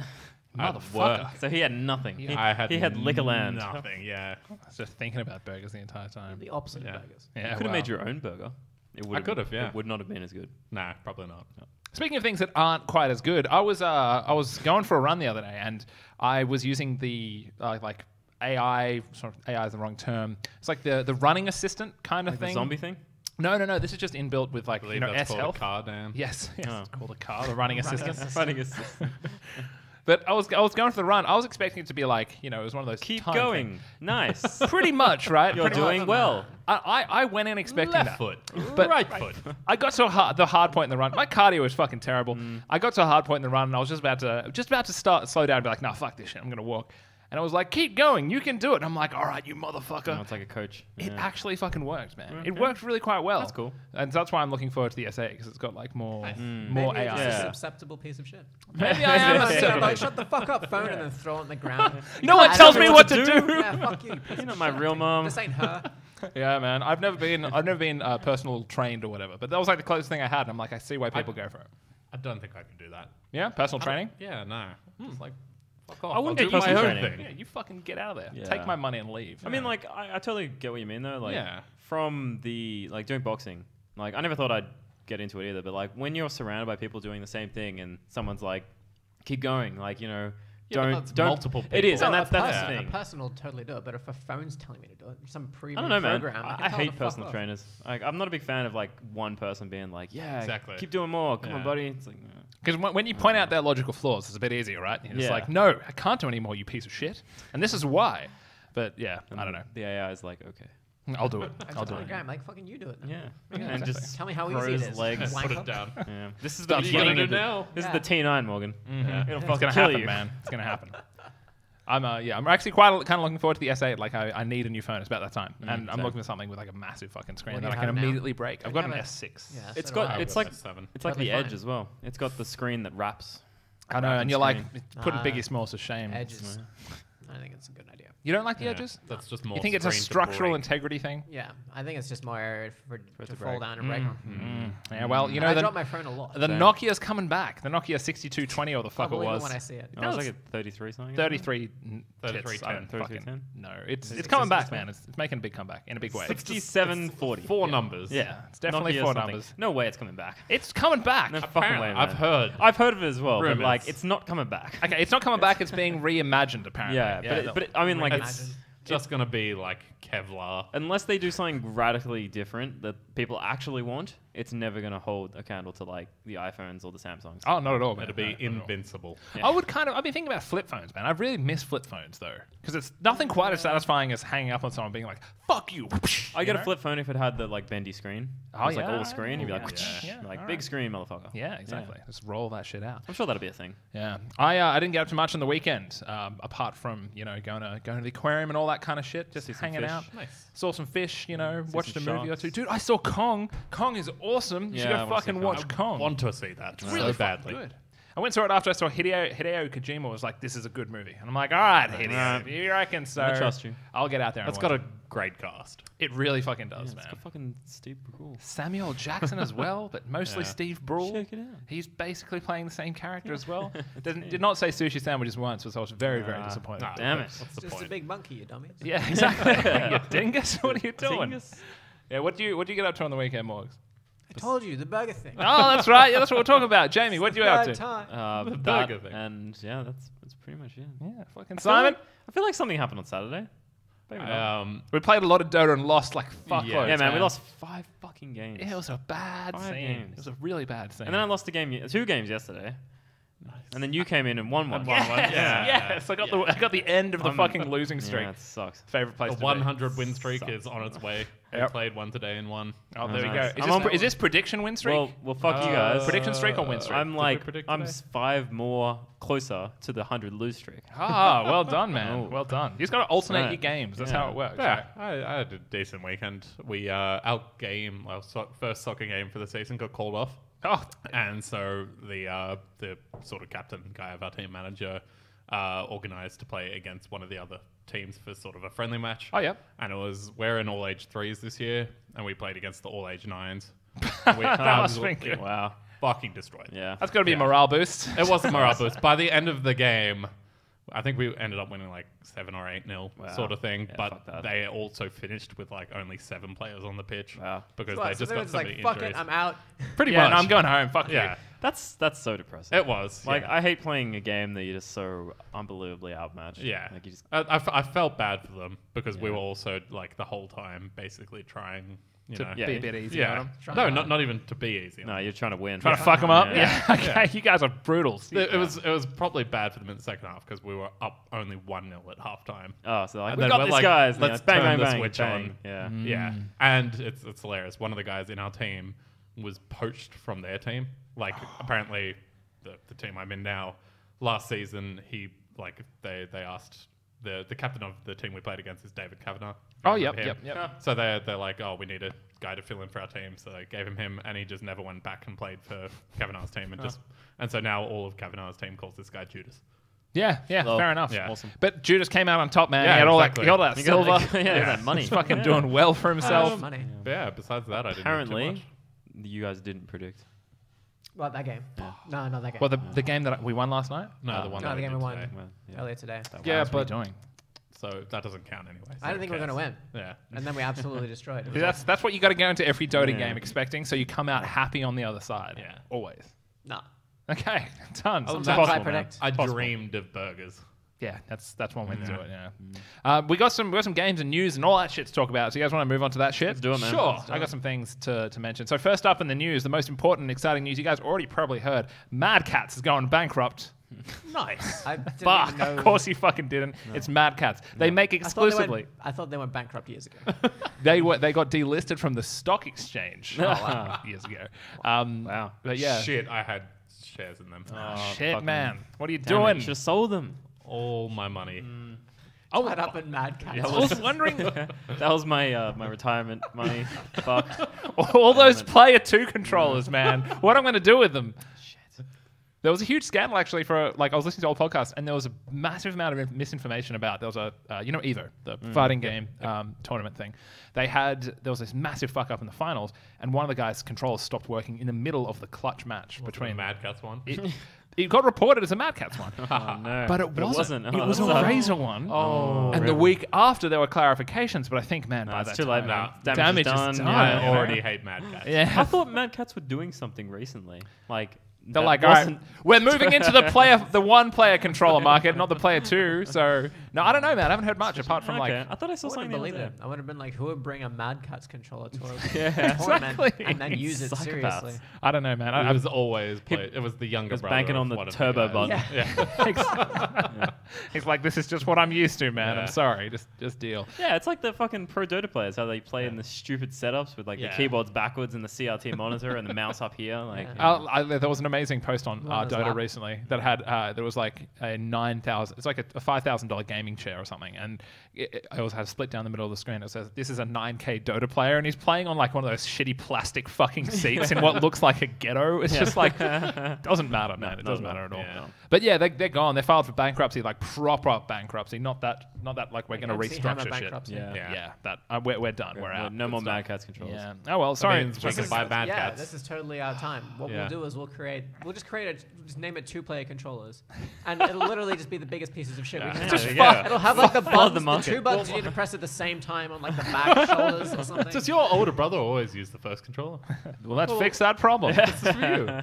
At work. Motherfucker. So he had nothing. Yeah. He had Liquorland. Nothing, yeah. I was just thinking about burgers the entire time. The opposite Yeah. of burgers. Yeah, You could have wow. made your own burger. It would could have, yeah. It would not have been as good. Nah, probably not. Speaking of things that aren't quite as good, I was going for a run the other day, and I was using the like AI. Sort of AI is the wrong term. It's like the running assistant kind of Like thing. the zombie thing? No. This is just inbuilt with I like believe that's S called health. a car, Dan. Yes, Oh. it's called a car, the running assistant. Running assistant. But I was going for the run. I was expecting it to be like it was one of those. Keep time going. things. Nice. Pretty much, right? You're Pretty doing much. well. I went in expecting Left that. foot. But- right foot. I got to the hard point in the run. My cardio was fucking terrible. I got to a hard point in the run, and I was just about to slow down and be like, "Nah, fuck this shit. I'm gonna walk." And I was like, "Keep going. You can do it." And I'm like, "All right, you motherfucker." No, it's like a coach. It Yeah. actually fucking worked, man. It Okay. worked really quite well. That's cool. And that's why I'm looking forward to the SA because it's got like more Maybe AI. you're just Yeah. a susceptible piece of shit. Maybe I am a Yeah. susceptible. Like, shut the fuck up, phone, and then throw it on the ground. No one I tells don't me know what to do. Yeah, fuck you. You're not my real mom. This ain't her. Yeah, man. I've never been personal trained or whatever, but that was like the closest thing I had. And I'm like, I see why people go for it. I don't think I could do that. Yeah, personal training. Yeah, no. Just like, fuck off. I wouldn't I'll do do my personal own training. thing. Yeah, you fucking get out of there. Yeah. Take my money and leave. I mean, like, I totally get what you mean, though. Like, Yeah. from the, like, doing boxing, like, I never thought I'd get into it either, but, like, when you're surrounded by people doing the same thing and someone's like, keep going, like, Yeah, but that's don't. multiple It is, people. and No, that's the a thing. person will totally do it, but if a phone's telling me to do it, some I don't know, man. program, I can tell hate to fuck personal off. trainers. Like, I'm not a big fan of like one person being like, "Yeah, Exactly. keep doing more. Come on, Yeah. buddy." It's like, Because when you point out their logical flaws, it's a bit easier, right? You're just Yeah. like, no, I can't do anymore, you piece of shit. And this is why. But yeah, I don't know. The AI is like, "Okay, I'll do it. It's I'll a do it. program. Like fucking you do it. yeah," Yeah, and exactly. just Tell me how throw easy it his is. legs. Put Wanker. it down. Yeah. This is the Stop beginning do of the, now. This Yeah. is the T9, Morgan. Yeah. It'll It's fucking gonna kill happen, you. man. It's gonna happen. I'm actually quite kind of looking forward to the S8. Like I need a new phone. It's about that time, and I'm same. looking for something with like a massive fucking screen What that do I you can have now? immediately break. I've got an have a- S6. Yeah, It's so got. do I. It's like. S7. It's like Totally the Edge fine. as well. It's got the screen that wraps. I know, and Wrapping you're like screen. putting Ah, Biggie Smalls to shame. Edges. I think it's a good idea. You don't like the Yeah, edges? That's just more. You think it's a screen to structural break. integrity thing? Yeah, I think it's just more area for it to to fall break. down and break. Yeah, well, you know, I the drop my phone a lot. the Nokia's coming back. The Nokia 6220 or the I'll fuck it believe was. when I see it. Oh, it was like a 33 something. 33 3310. tits. I don't 3310. fucking- No, it's Is it coming back, 66? man. It's making a big comeback in a big way. 6740. Four numbers. Yeah, it's definitely Nokia four something. numbers. No way it's coming back. It's coming back. No fucking way, Apparently, man. I've heard. I've heard of it as well, Rumors. but like it's not coming back. Okay, it's not coming back. It's being reimagined, apparently. Yeah, but I mean, like Imagine. it's just gonna be like Kevlar. unless they do something radically different that people actually want, it's never going to hold a candle to like the iPhones or the Samsungs. Oh, not at all, man. It'll be No, not at all. invincible. Yeah. I've been thinking about flip phones, man. I really miss flip phones though, because it's nothing quite as satisfying as hanging up on someone being like, "Fuck you." I get a flip phone if it had the like bendy screen. Oh, It's like yeah. all screen. You'd be like, Yeah, like all big right. screen, motherfucker. Yeah, exactly. Just roll that shit out. I'm sure that'll be a thing. Yeah, I didn't get up to much on the weekend, apart from going to the aquarium and all that kind of shit, just See some hanging fish. out. Nice. Saw some fish, watched a some movie or sharks. two. Dude, I saw Kong. Kong is awesome. You should Yeah, I go wanna see fucking Kong. watch Kong. Want to see that It's really so fucking badly. good. I went and saw it after I saw Hideo Kojima was like, "This is a good movie," and I'm like, "All right, Hideo, Right. if you reckon so, I trust you. I'll get out there." That's and got watch a great cast. it. It really fucking Yeah, does, it's man. got fucking Steve Brule. Samuel Jackson as well, but mostly Yeah. Steve Brule. Check it out. He's basically playing the same character as well. Did not say sushi sandwiches once, so I was very, very disappointed. Nah, Damn it. What's the Just a point? big monkey, you dummies. Yeah, exactly. You dingus. What are you doing? Dingus. Yeah, what do you get up to on the weekend, Morgs? I told you the burger thing. Oh, that's right. Yeah, that's what we're talking about. Jamie, what do you up Bad to? time. The burger thing. And yeah, that's pretty much it. Yeah, fucking I feel Simon. like- I feel like something happened on Saturday. Maybe not. We played a lot of Dota and lost like fuckloads. Yeah, man, we lost 5 fucking games. Yeah, it was a bad 5 scene. games. It was a really bad scene. And then I lost 2 games yesterday. Nice. And then you came in and won one. Yes, I got the end of the fucking losing streak. Yeah, it sucks. Favorite place The to 100 win streak Sucks. is on its way. We Yep. played one today and won. Oh, there we nice. go. Is this prediction win streak? Well, fuck you guys. Prediction streak or win streak? I'm Did we like, predict I'm today? 5 more closer to the 100 lose streak. Well done, man. Oh. Well done. You just got to alternate Right. your games. That's Yeah. how it works. Yeah, I had a decent weekend. We our game, our first soccer game for the season got called off. Oh, And so the sort of captain guy of our team manager organized to play against one of the other teams for sort of a friendly match. Oh, yeah. And we're in all age 3s this year, and we played against the all age 9s. We must have been good. Wow. fucking destroyed. Yeah. that's got to be a morale boost. It was a morale boost. By the end of the game, I think we ended up winning like 7 or 8-0 Wow. sort of thing. Yeah, but fuck that. they also finished with like only 7 players on the pitch. Wow. Because What, they so just they got were just so like, many fuck injuries. it, I'm out. Pretty Yeah, much. no, I'm going home. Fuck Yeah. you. That's so depressing. It was. Like, yeah. I hate playing a game that you're just so unbelievably outmatched. Yeah, Like, you just, I felt bad for them because we Yeah. were also like the whole time basically trying, you To know, be a bit easy on yeah, them. Trying no, hard. not even to be easy. no, you're trying to win. Trying to fuck them up? Yeah. Yeah. Okay, you guys are brutal. It was probably bad for them in the second half because we were up only 1-0 at halftime. Oh, so like, And we then got we're this, like, guys. and let's yeah, bang, turn bang, the bang, switch bang. on. Yeah. Yeah, and it's hilarious. One of the guys in our team was poached from their team. Like apparently, the team I'm in now, last season they asked the captain of the team we played against is David Kavanagh. Oh, You yep, remember him? yep. So they're like, oh, we need a guy to fill in for our team. So they gave him, and he just never went back and played for Kavanagh's team, and so now all of Kavanagh's team calls this guy Judas. Yeah, Lol. fair enough. Yeah. Awesome. But Judas came out on top, man. Yeah, he had all exactly. that, he got all that You got silver. that- yeah, that money. He's fucking Yeah. doing well for himself. Money. But yeah, besides that, I didn't do too Apparently, much. you guys didn't predict. What, that game? No, not that game. Well, the game that we won last night? No, the one no, that the we game did we won. today. Well, yeah. Earlier today. Yeah, What but doing? So that doesn't count anyway. so I didn't who think we were going to cares? win. Yeah. And then we absolutely destroyed it. See, that's what you got to go into every Dota Yeah. game expecting, so you come out happy on the other side. Yeah. Always. No. Okay, done. Oh, Sometimes- that's what I possible, man. predict. I Possible. dreamed of burgers. Yeah, that's one way to do Yeah. it. Yeah, we got some games and news and all that shit to talk about. So you guys want to move on to that shit? Let's do it, man. Sure. Let's do I it. got some things to mention. So first up in the news, the most important, exciting news you guys already probably heard: Mad Catz is going bankrupt. Nice. I didn't Fuck. even know. Of course you fucking didn't. It's Mad Catz. They make exclusively. I thought they went bankrupt years ago. They got delisted from the stock exchange years ago. Wow. But yeah. Shit, I had shares in them. Shit, fucking- man. What are you Damn it, doing? should have sold them. All my money. Oh, Tied up in Mad Catz. I was wondering. That was my my retirement money. Fuck. All those Player 2 controllers, man. What I'm going to do with them? Shit. There was a huge scandal actually for I was listening to old podcasts and there was a massive amount of misinformation about. There was a Evo, the fighting game tournament thing. There was this massive fuck up in the finals and one of the guys' controllers stopped working in the middle of the clutch match Between between. Mad Catz one. It got reported as a Mad Catz one. Oh, no. But it wasn't. Oh, It was that a sucks. Razor one. Oh, And the week after there were clarifications, but I think, man, No, by it's that too late, time, man. Nah. Damage is done. I Yeah. already hate Mad Catz. I Yeah. thought Mad Cats were doing something recently. Like They're that like, all right, wasn't- we're moving into the one-player controller market, not the Player 2. So, no, I don't know, man. I haven't heard much apart from Okay. like, I thought I I saw wouldn't something. believe the other it. day. I would have been like, who would bring a Mad Catz controller to a Yeah, tournament exactly. and then use it Psychopaths. seriously? I don't know, man. It was always played. It was the younger was brother. banking of on the one of turbo guys. button. Yeah. He's like, this is just what I'm used to, man. Yeah. I'm sorry. Just deal. Yeah, it's like the fucking pro Dota players, how they play in the stupid setups with like Yeah. the keyboards backwards and the CRT monitor and the mouse up here. Like, Yeah. There was an amazing post on One of those Dota lap- recently that had there was like a 9,000. It's like a $5,000 gaming chair or something, and it always had a split down the middle of the screen. It says this is a 9K Dota player, and he's playing on like one of those shitty plastic fucking seats in what looks like a ghetto. It's just like doesn't matter, man. It doesn't matter at all. Yeah. But yeah, they're gone. They filed for bankruptcy, like proper bankruptcy, not that like we're going to MC Hammer restructure shit. bankruptcy. Yeah. Yeah, that we're done. We're out. no more Good Mad stuff. Cats controls. Yeah. Oh well, sorry. means we Just- can buy Mad Yeah, Catz. this is totally our time. What Yeah. we'll do is we'll just name it 2-player controllers, and it'll literally just be the biggest pieces of shit we can. Just have. fuck. It'll have like the Flood buttons, the the market. 2 buttons you need to press at the same time on like the back shoulders or something. Does your older brother always use the first controller? Well, let's fix that problem. This is for you.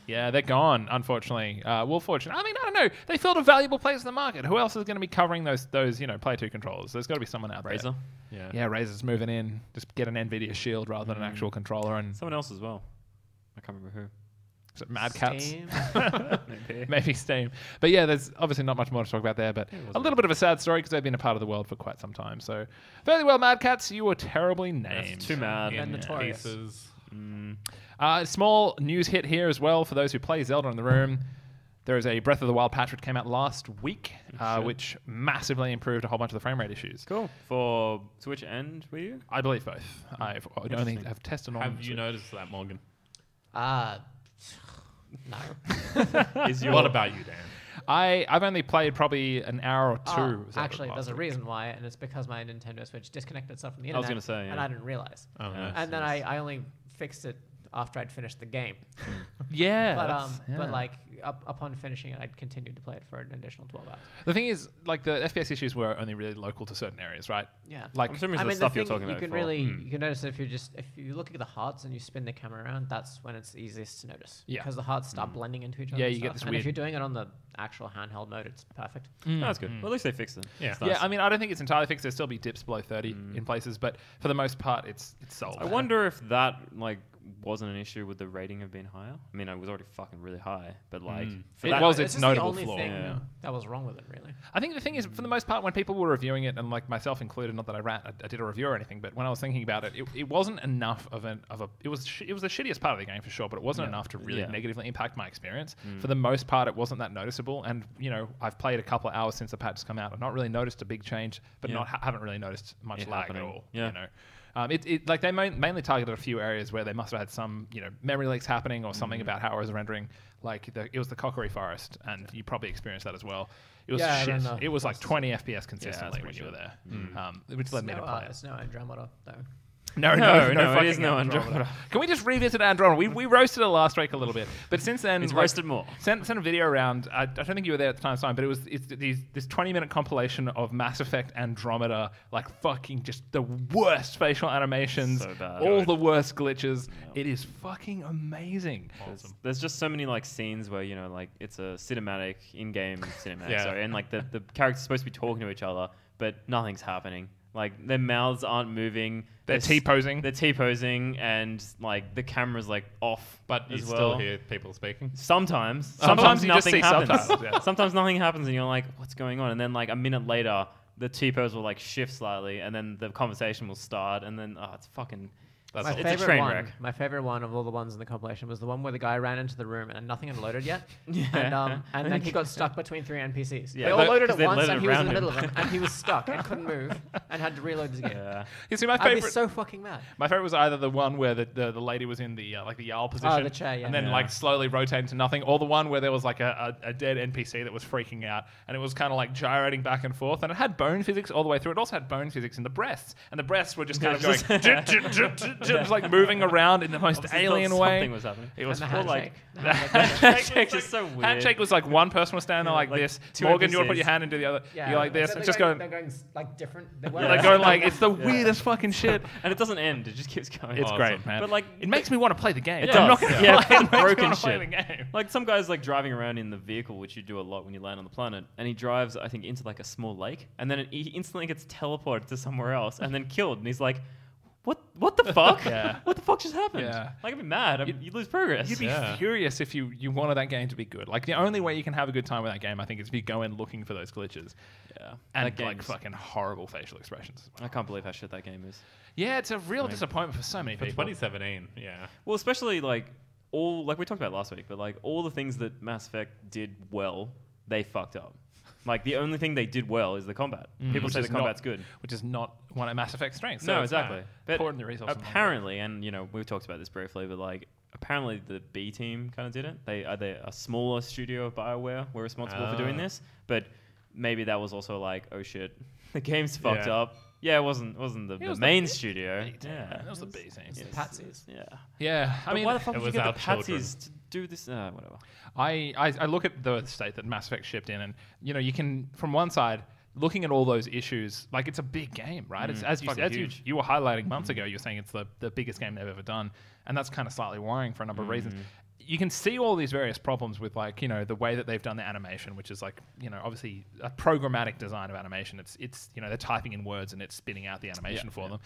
Yeah, they're gone, unfortunately. Well, fortunately. I mean, I don't know. They filled a valuable place in the market. Who else is going to be covering those Play 2 controllers? There's got to be someone out there. Razer. Yeah, Razer's moving in. Just get an NVIDIA Shield rather than an actual controller. And Someone else as well. I can't remember who. is it Mad Catz? Steam. Maybe Steam. But yeah, there's obviously not much more to talk about there, but a little bit of a sad story because they've been a part of the world for quite some time. So, fairly well, Mad Catz, you were terribly named. Too mad. And notorious. Pieces. Small news hit here as well for those who play Zelda in the room. There is a Breath of the Wild patch which came out last week, which massively improved a whole bunch of the frame rate issues. Cool. For Switch and Wii U? I believe both. I've only have tested on. Have you Switch. noticed that, Morgan? No. What about you, Dan? I've only played probably an hour or two. Oh, of Zelda actually, last there's a week. reason why, and it's because my Nintendo Switch disconnected itself from the I was internet. gonna say, and yeah. I didn't realize. Oh, nice. And then I only fixed it after I'd finished the game. Yeah, But like upon finishing it, I'd continued to play it for an additional 12 hours. the thing is, like the FPS issues were only really local to certain areas, right? Yeah. Like I'm assuming I it's the mean, stuff the you're thing talking you about can before. really you can notice if you look at the hearts and you spin the camera around, that's when it's easiest to notice. Yeah. Because the hearts start blending into each other. Yeah, and you get stuff. this And weird- if you're doing it on the actual handheld mode, it's perfect. Oh, that's good. Well, at least they fixed it. Yeah. It's Yeah, nice. I mean, I don't think it's entirely fixed. There'll still be dips below 30 in places, but for the most part, it's solved. I wonder if that wasn't an issue with the rating have been higher. I mean, it was already fucking really high, but for It that, was It's its just notable the only flaw. thing Yeah. that was wrong with it, really. I think the thing is, for the most part, when people were reviewing it, and like myself included, not that I did a review or anything, but when I was thinking about it, it wasn't enough of a. It was the shittiest part of the game for sure, but it wasn't enough to really Yeah. negatively impact my experience. For the most part, it wasn't that noticeable, and I've played a couple of hours since the patch has come out. I've not really noticed a big change, but Yeah. haven't really noticed much It lag at happening. all. Yeah. Like they mainly targeted a few areas where they must have had some memory leaks happening or something about how it was rendering. Like it was the Cockery Forest, and you probably experienced that as well. It was Yeah, I shit. don't know. It was like 20 FPS consistently pretty when you were shit. there, which led me to play it. It's no Andromeda, though. No, it fucking is no Andromeda. Andromeda. Can we just revisit Andromeda? We roasted it last week a little bit, but since then It's like, roasted more. Sent a video around. I don't think you were there at the time, but it's this 20-minute compilation of Mass Effect Andromeda, like fucking just the worst facial animations, So bad. all the worst glitches. It is fucking amazing. There's just so many scenes where it's a cinematic in-game cinematic, Yeah. sorry, and the characters are supposed to be talking to each other, but nothing's happening. Like their mouths aren't moving. They're T-posing. They're T-posing, and the camera's off. But you as still well. hear people speaking. Sometimes Sometimes you just nothing see happens. subtitles, yeah. Sometimes nothing happens, and you're like, "What's going on?" And then a minute later, the T-pose will shift slightly, and then the conversation will start, and then it's fucking. That's My It's a favorite train one, wreck. my favorite one of all the ones in the compilation was the one where the guy ran into the room and nothing had loaded yet, Yeah. and then he got stuck between 3 NPCs. Yeah, They all but- loaded 'cause at they once, loaded and he was in around the middle him. of it, and he was stuck and couldn't move, and had to reload his game. Yeah. You see, my I'd be favorite. so fucking mad. My favorite was either the one where the lady was in the the Jarl position, the chair, yeah. and then Yeah. slowly rotating to nothing, or the one where there was a dead NPC that was freaking out, and it was kind of gyrating back and forth, and it had bone physics all the way through. It also had bone physics in the breasts, and the breasts were just kind of going, just moving around in the most Obviously alien thought way. something was happening. It was And the full Handshake is so weird. Handshake was one person was standing there like this. two Morgan, you want to put NPCs. your hand into the other. Yeah, You're like this. except It's just they're going. They're going different. They're They're going it's the weirdest fucking shit. And it doesn't end. It just keeps going. It's Awesome. great, man. But it makes me want to play the game. It I'm not does. gonna Yeah, lie, it makes me broken wanna play shit. the game. Some guy's driving around in the vehicle, which you do a lot when you land on the planet, and he drives, I think, into a small lake, and then he instantly gets teleported to somewhere else, and then killed. And he's like, "What the fuck? Yeah. What the fuck just happened?" Yeah. I'd be mad. You lose progress. You'd be furious if you wanted that game to be good. The only way you can have a good time with that game, I think, is if you go in looking for those glitches. Yeah. And That game's- fucking horrible facial expressions. I can't believe how shit that game is. Yeah, it's a real disappointment for so many For people. 2017, yeah. Well, especially all we talked about last week, but all the things that Mass Effect did well, they fucked up. The only thing they did well is the combat. People Which say is the combat's good. Which is not one of Mass Effect's strengths. No, it's exactly. But pouring the resources. apparently, and we've talked about this briefly, but apparently the B team kind of did it. They a smaller studio of BioWare were responsible for doing this, but maybe that was also oh shit, the game's fucked Yeah. up. Yeah, it wasn't the was the main B studio. team. Yeah, That was the B team. It's the patsies. Yeah. Yeah, I But mean, why the fuck it did you was get our the children. patsies to do this? Whatever. I look at the state that Mass Effect shipped in, and you can from one side looking at all those issues, it's a big game, right? It's as fucking you huge. you were highlighting months ago. You're saying it's the biggest game they've ever done, and that's kind of slightly worrying for a number of reasons. you can see all these various problems with like, the way that they've done the animation, which is like, obviously a programmatic design of animation. It's they're typing in words and it's spitting out the animation for them.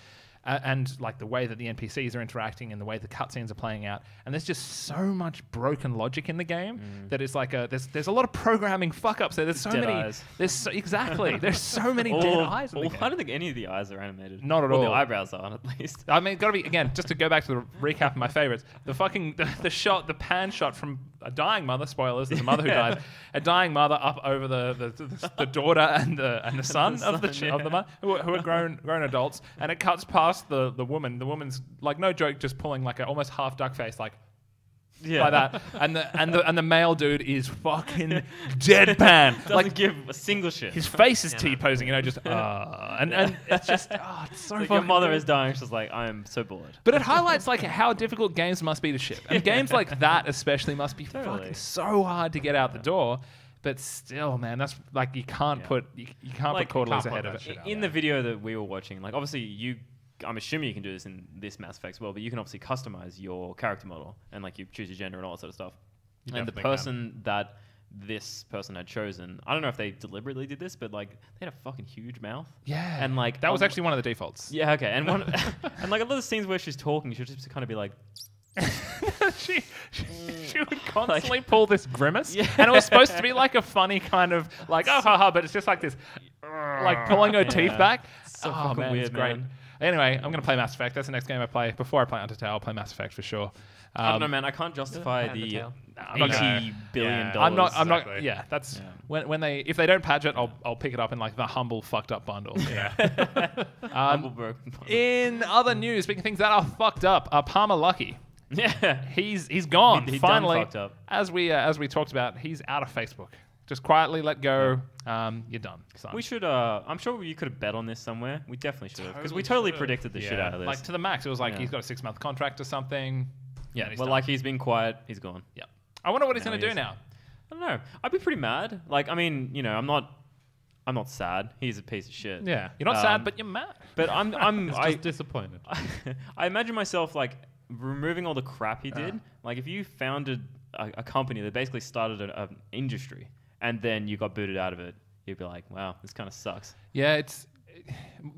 And like the way that the NPCs are interacting and the way the cutscenes are playing out, and there's just so much broken logic in the game that it's like there's a lot of programming fuck ups there. There's so Dead many. eyes. Exactly. There's so many dead eyes in the game. I don't think any of the eyes are animated. Not at Well, all. the eyebrows are, at least. I mean, gotta be again. Just to go back to the recap of my favorites, the pan shot from a dying mother. Spoilers: there's a mother who dies. A dying mother up over the daughter and the son of the mother who are grown adults, and it cuts past the woman. The woman's like, no joke, just pulling like a almost half duck face, like that, and the male dude is fucking deadpan. Doesn't Like give a single shit. his face is T-posing, just and it's just it's so Like fucking your mother good. is dying. She's like, I am so bored. But it highlights like how difficult games must be to ship, and games like that especially must be Totally. fucking so hard to get out the door. But still, man, that's like you can't put Like, put Cordless can't put ahead of that it. shit out. In the video that we were watching, like obviously I'm assuming you can do this in this Mass Effect as well, but you can obviously customize your character model and like you choose your gender and all that sort of stuff. You And the definitely person that this person had chosen, I don't know if they deliberately did this, but like they had a fucking huge mouth. Yeah, And like that was actually one of the defaults. Yeah, okay. And one and like a lot of scenes where she's talking, she'll just kind of be like she would constantly pull this grimace, Yeah. and it was supposed to be like a funny kind of like oh haha, but it's just like this, like pulling her teeth back. So oh fucking man, weird, it's great. man. Anyway, I'm gonna play Mass Effect. That's the next game I play. Before I play Undertale, I'll play Mass Effect for sure. I don't know, man. I can't justify And the the tail. I'm not gonna- $80 billion. Yeah. I'm not. Exactly. Yeah, that's Yeah. when if they don't patch it, I'll pick it up in like the humble fucked up bundle. Yeah. Humble broken. In other news, speaking of things that are fucked up, Palmer Lucky. Yeah. He's gone. He done finally, fucked up. as we talked about, he's out of Facebook. Just quietly let go. You're done. Son. We should. I'm sure you could have bet on this somewhere. We definitely should have because we Totally totally should've. predicted the shit Yeah. out of this. like to the max. It was like Yeah. he's got a 6-month contract or something. Yeah. and he's Well, done. like he's been quiet. He's gone. yeah. I wonder what he's Now going he to do is. now. I don't know. I'd be pretty mad. Like, I mean, I'm not sad. He's a piece of shit. Yeah. You're not Um, sad, but you're mad. But I'm It's just disappointed. I imagine myself like removing all the crap he did. Like if you founded a company that basically started an industry and then you got booted out of it, you'd be like, wow, this kind of sucks. Yeah, it's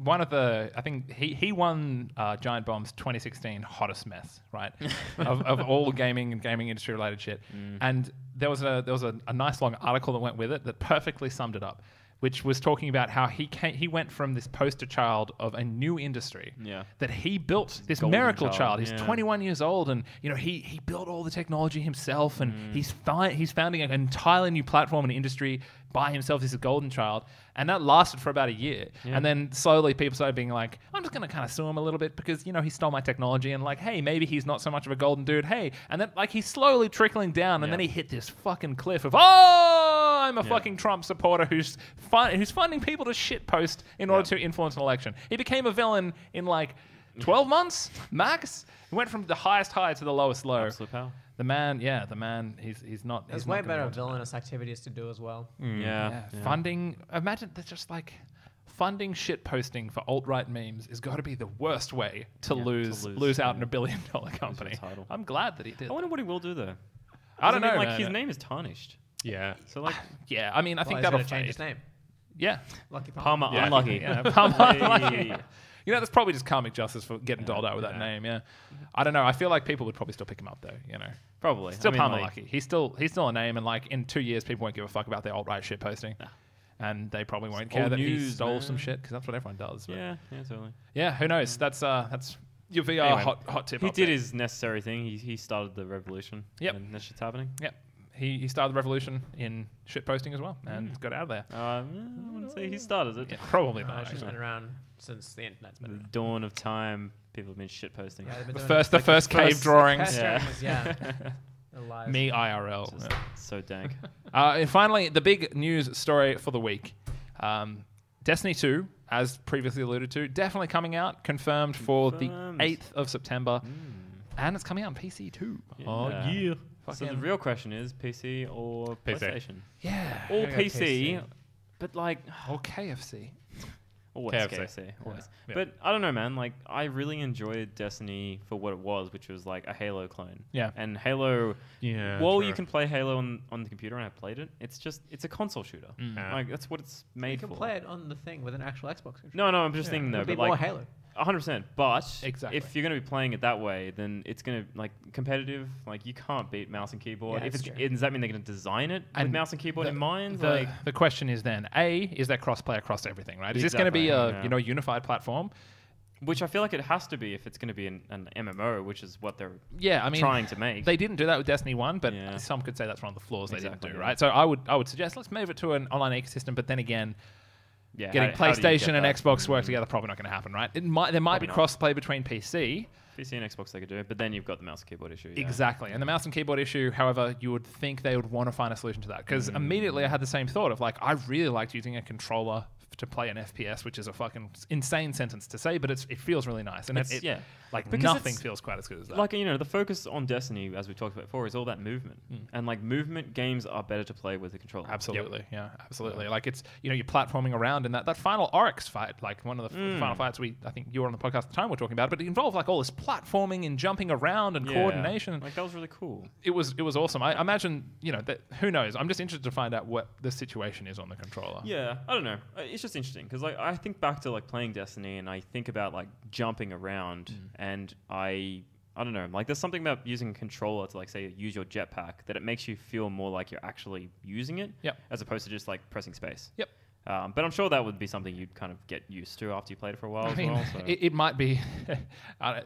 one of the. I think he won Giant Bomb's 2016 hottest mess, right? of all gaming and gaming industry related shit. And there was a nice long article that went with it that perfectly summed it up, which was talking about how he went from this poster child of a new industry Yeah. that he built, this golden miracle child, child. He's yeah. 21 years old, and he built all the technology himself, and he's founding an entirely new platform and industry by himself. He's a golden child, and that lasted for about a year. Yeah. And then slowly people started being like, I'm just going to kind of sue him a little bit because he stole my technology, and like, hey, maybe he's not so much of a golden dude. Hey, and then like he's slowly trickling down, and Yeah. then he hit this fucking cliff of I'm a Yeah. fucking Trump supporter who's funding people to shitpost in order to influence an election. He became a villain in like 12 months max. He went from the highest high to the lowest low. Absolute power. The man, he's not. There's he's way not gonna better watch that. villainous activities to do as well. Yeah. Funding. Imagine that's just like funding shit posting for alt-right memes has got to be the worst way to Yeah, lose out in $1 billion company. title. I'm glad that he did. I wonder what he will do though. I don't know. Like man. his name is tarnished. Yeah. So like Yeah, I mean, I think Well, he's that'll gonna change fade. his name. Yeah. Lucky Palmer. Palmer Yeah. unlucky. Yeah, Palmer Hey. unlucky. That's probably just karmic justice for getting dolled out with that Yeah. name. Yeah, I don't know. I feel like people would probably still pick him up though. Probably. Still I mean, Palmer like, lucky. He's still a name, and like in 2 years, people won't give a fuck about their alt-right shit posting, and they probably won't care old that he news, stole some man. shit because that's what everyone does. But Yeah, totally. yeah, who knows? That's your VR Anyway, hot tip. He up did there. his necessary thing. He started the revolution. Yep. And that shit's happening. Yep. He started the revolution in shit posting as well, and got out of there. I wouldn't say he started it. Yeah, probably No, not. it's just actually. been around since the internet's The been around. dawn of time, people have been shit posting. Yeah, they've been The doing first it. cave First drawings. Yeah. drawings, yeah. Alive. Me IRL. Just Yeah. so dank. And finally, the big news story for the week. Destiny 2, as previously alluded to, definitely coming out, confirmed for the Confirmed. 8th of September. And it's coming out on PC too. Yeah. So the Fucking- real question is PC or PC. PlayStation? Yeah. All I got PC, PC. but like, Or KFC. Always KFC. KFC. Always. Yeah. But I don't know, man. Like, I really enjoyed Destiny for what it was, which was like a Halo clone. Yeah. And Halo, Yeah. while true. you can play Halo on the computer, and I played it, it's a console shooter. Yeah. Like, that's what it's You made can for. play it on the thing with an actual Xbox controller. No, I'm just thinking though, It'll be but more like Halo. 100%. But Exactly. if you're going to be playing it that way, then it's going to like competitive. Like you can't beat mouse and keyboard. Yeah, If it's it's true. does that mean they're going to design it with And mouse and keyboard in mind? The question is then, is there cross-play across everything, right? Is this going to be Exactly, a yeah. unified platform? Which I feel like it has to be if it's going to be an MMO, which is what they're Yeah, I mean, trying to make. they didn't do that with Destiny 1, but Yeah. some could say that's one of the flaws they Exactly, didn't do, yeah. right? So I would suggest let's move it to an online ecosystem, but then again, yeah, getting how do you get PlayStation and that? Xbox to work together probably not going to happen, right? There might Probably be not. cross-play between PC. PC and Xbox they could do it, but then you've got the mouse and keyboard issue. Yeah. Exactly. And the mouse and keyboard issue, however, you would think they would want to find a solution to that. Because immediately I had the same thought of like, I really liked using a controller to play an FPS, which is a fucking insane sentence to say, but it feels really nice. And It's- yeah. like Because nothing it's- feels quite as good as that. Like, you know, the focus on Destiny, as we talked about before, is all that movement. And like movement games are better to play with a controller. Absolutely, yeah, absolutely. Like it's you're platforming around in that final Oryx fight, like one of the final fights I think you were on the podcast at the time we were talking about, but it involved like all this platforming and jumping around and Yeah. coordination. Like that was really cool. It was awesome. I imagine that who knows. I'm just interested to find out what the situation is on the controller. Yeah, I don't know. It's just interesting because like I think back to like playing Destiny and I think about like jumping around and I don't know. Like there's something about using a controller to like say use your jetpack that it makes you feel more like you're actually using it, Yep. as opposed to just like pressing space. Yep. But I'm sure that would be something you'd kind of get used to after you played it for a while I as mean, well. So. it might be,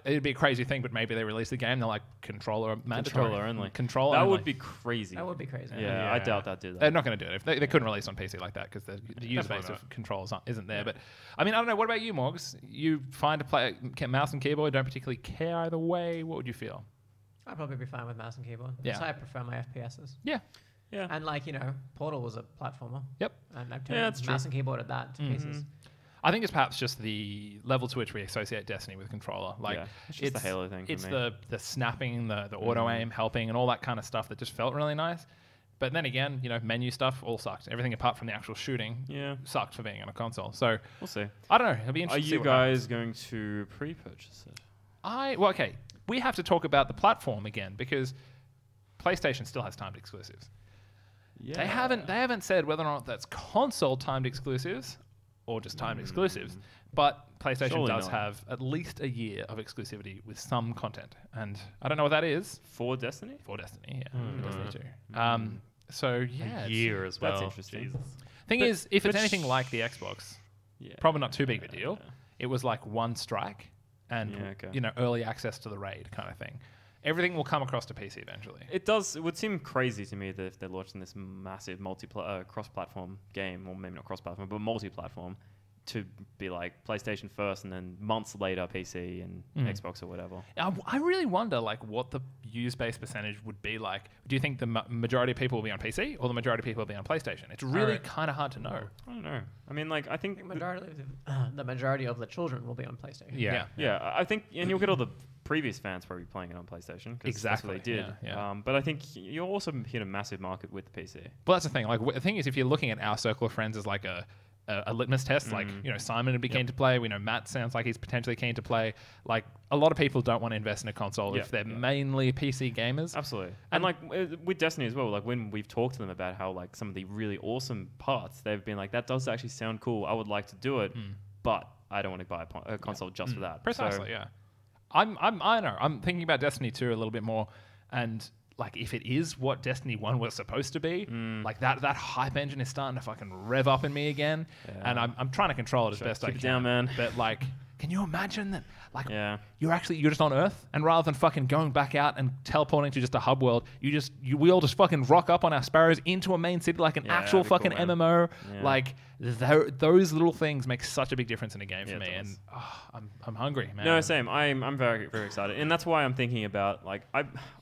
it'd be a crazy thing, but maybe they release the game, they're like controller mandatory. Controller only. Controller that only. would be crazy. That would be crazy. Yeah, I doubt that did that. They're not going to do it. If they couldn't release on PC like that because the user base Definitely of controls isn't there. But I mean, I don't know. What about you, Morgs? You find a mouse and keyboard, don't particularly care either way. What would you feel? I'd probably be fine with mouse and keyboard. Yeah. That's how I prefer my FPSs. Yeah. Yeah. And like, Portal was a platformer. Yep. And I've Yeah, turned that's true. mouse and keyboard at that to pieces. I think it's perhaps just the level to which we associate Destiny with controller. Like Yeah, it's just the Halo thing for It's me. the snapping, the auto aim, helping, and all that kind of stuff that just felt really nice. But then again, menu stuff all sucked. Everything apart from the actual shooting Yeah. sucked for being on a console. So We'll see. I don't know. It'll be Are interesting to see you what happens. guys going to pre-purchase it? Okay. We have to talk about the platform again because PlayStation still has timed exclusives. Yeah. They haven't said whether or not that's console timed exclusives or just timed exclusives. But PlayStation Surely does not. have at least a year of exclusivity with some content, and I don't know what that is For Destiny? for Destiny. Yeah, for Destiny 2. So yeah, A it's- year as well. That's interesting. Jesus. Thing But- is, if it's but anything like the Xbox, Yeah. probably not too big of a deal. It was like one strike and Yeah, okay. early access to the raid kind of thing. Everything will come across to PC eventually. It does. It would seem crazy to me that if they're launching this massive cross-platform game, or maybe not cross-platform, but multi-platform, to be like PlayStation first and then months later PC and Xbox or whatever. I really wonder what the use base percentage would be like. Do you think the majority of people will be on PC or the majority of people will be on PlayStation? It's really kind of hard to know. I don't know. I mean, like I think The majority of the children will be on PlayStation. Yeah. yeah, I think, and you'll get all the previous fans probably playing it on PlayStation. 'Cause Exactly, that's what they did. yeah. But I think you'll also hit a massive market with the PC. Well, that's the thing. The thing is, if you're looking at our circle of friends as like a litmus test, Simon would be keen to play. We know Matt sounds like he's potentially keen to play. Like a lot of people don't want to invest in a console if they're mainly PC gamers. Absolutely. And like with Destiny as well, like when we've talked to them about how like some of the really awesome parts, they've been like, that does actually sound cool. I would like to do it, but I don't want to buy a console just for that. Precisely, So, yeah. I know. I'm thinking about Destiny 2 a little bit more, and like if it is what Destiny 1 was supposed to be, like that hype engine is starting to fucking rev up in me again, and I'm trying to control it as best I keep can. it down, man. But like, can you imagine that? Like, Yeah. you're just on Earth, and rather than fucking going back out and teleporting to just a hub world, we all just fucking rock up on our sparrows into a main city like an Yeah, actual that'd be fucking cool, man. MMO. Yeah. Like those little things make such a big difference in a game for Yeah, me, it and does. I'm hungry, man. No, same. I'm very, very excited, and that's why I'm thinking about like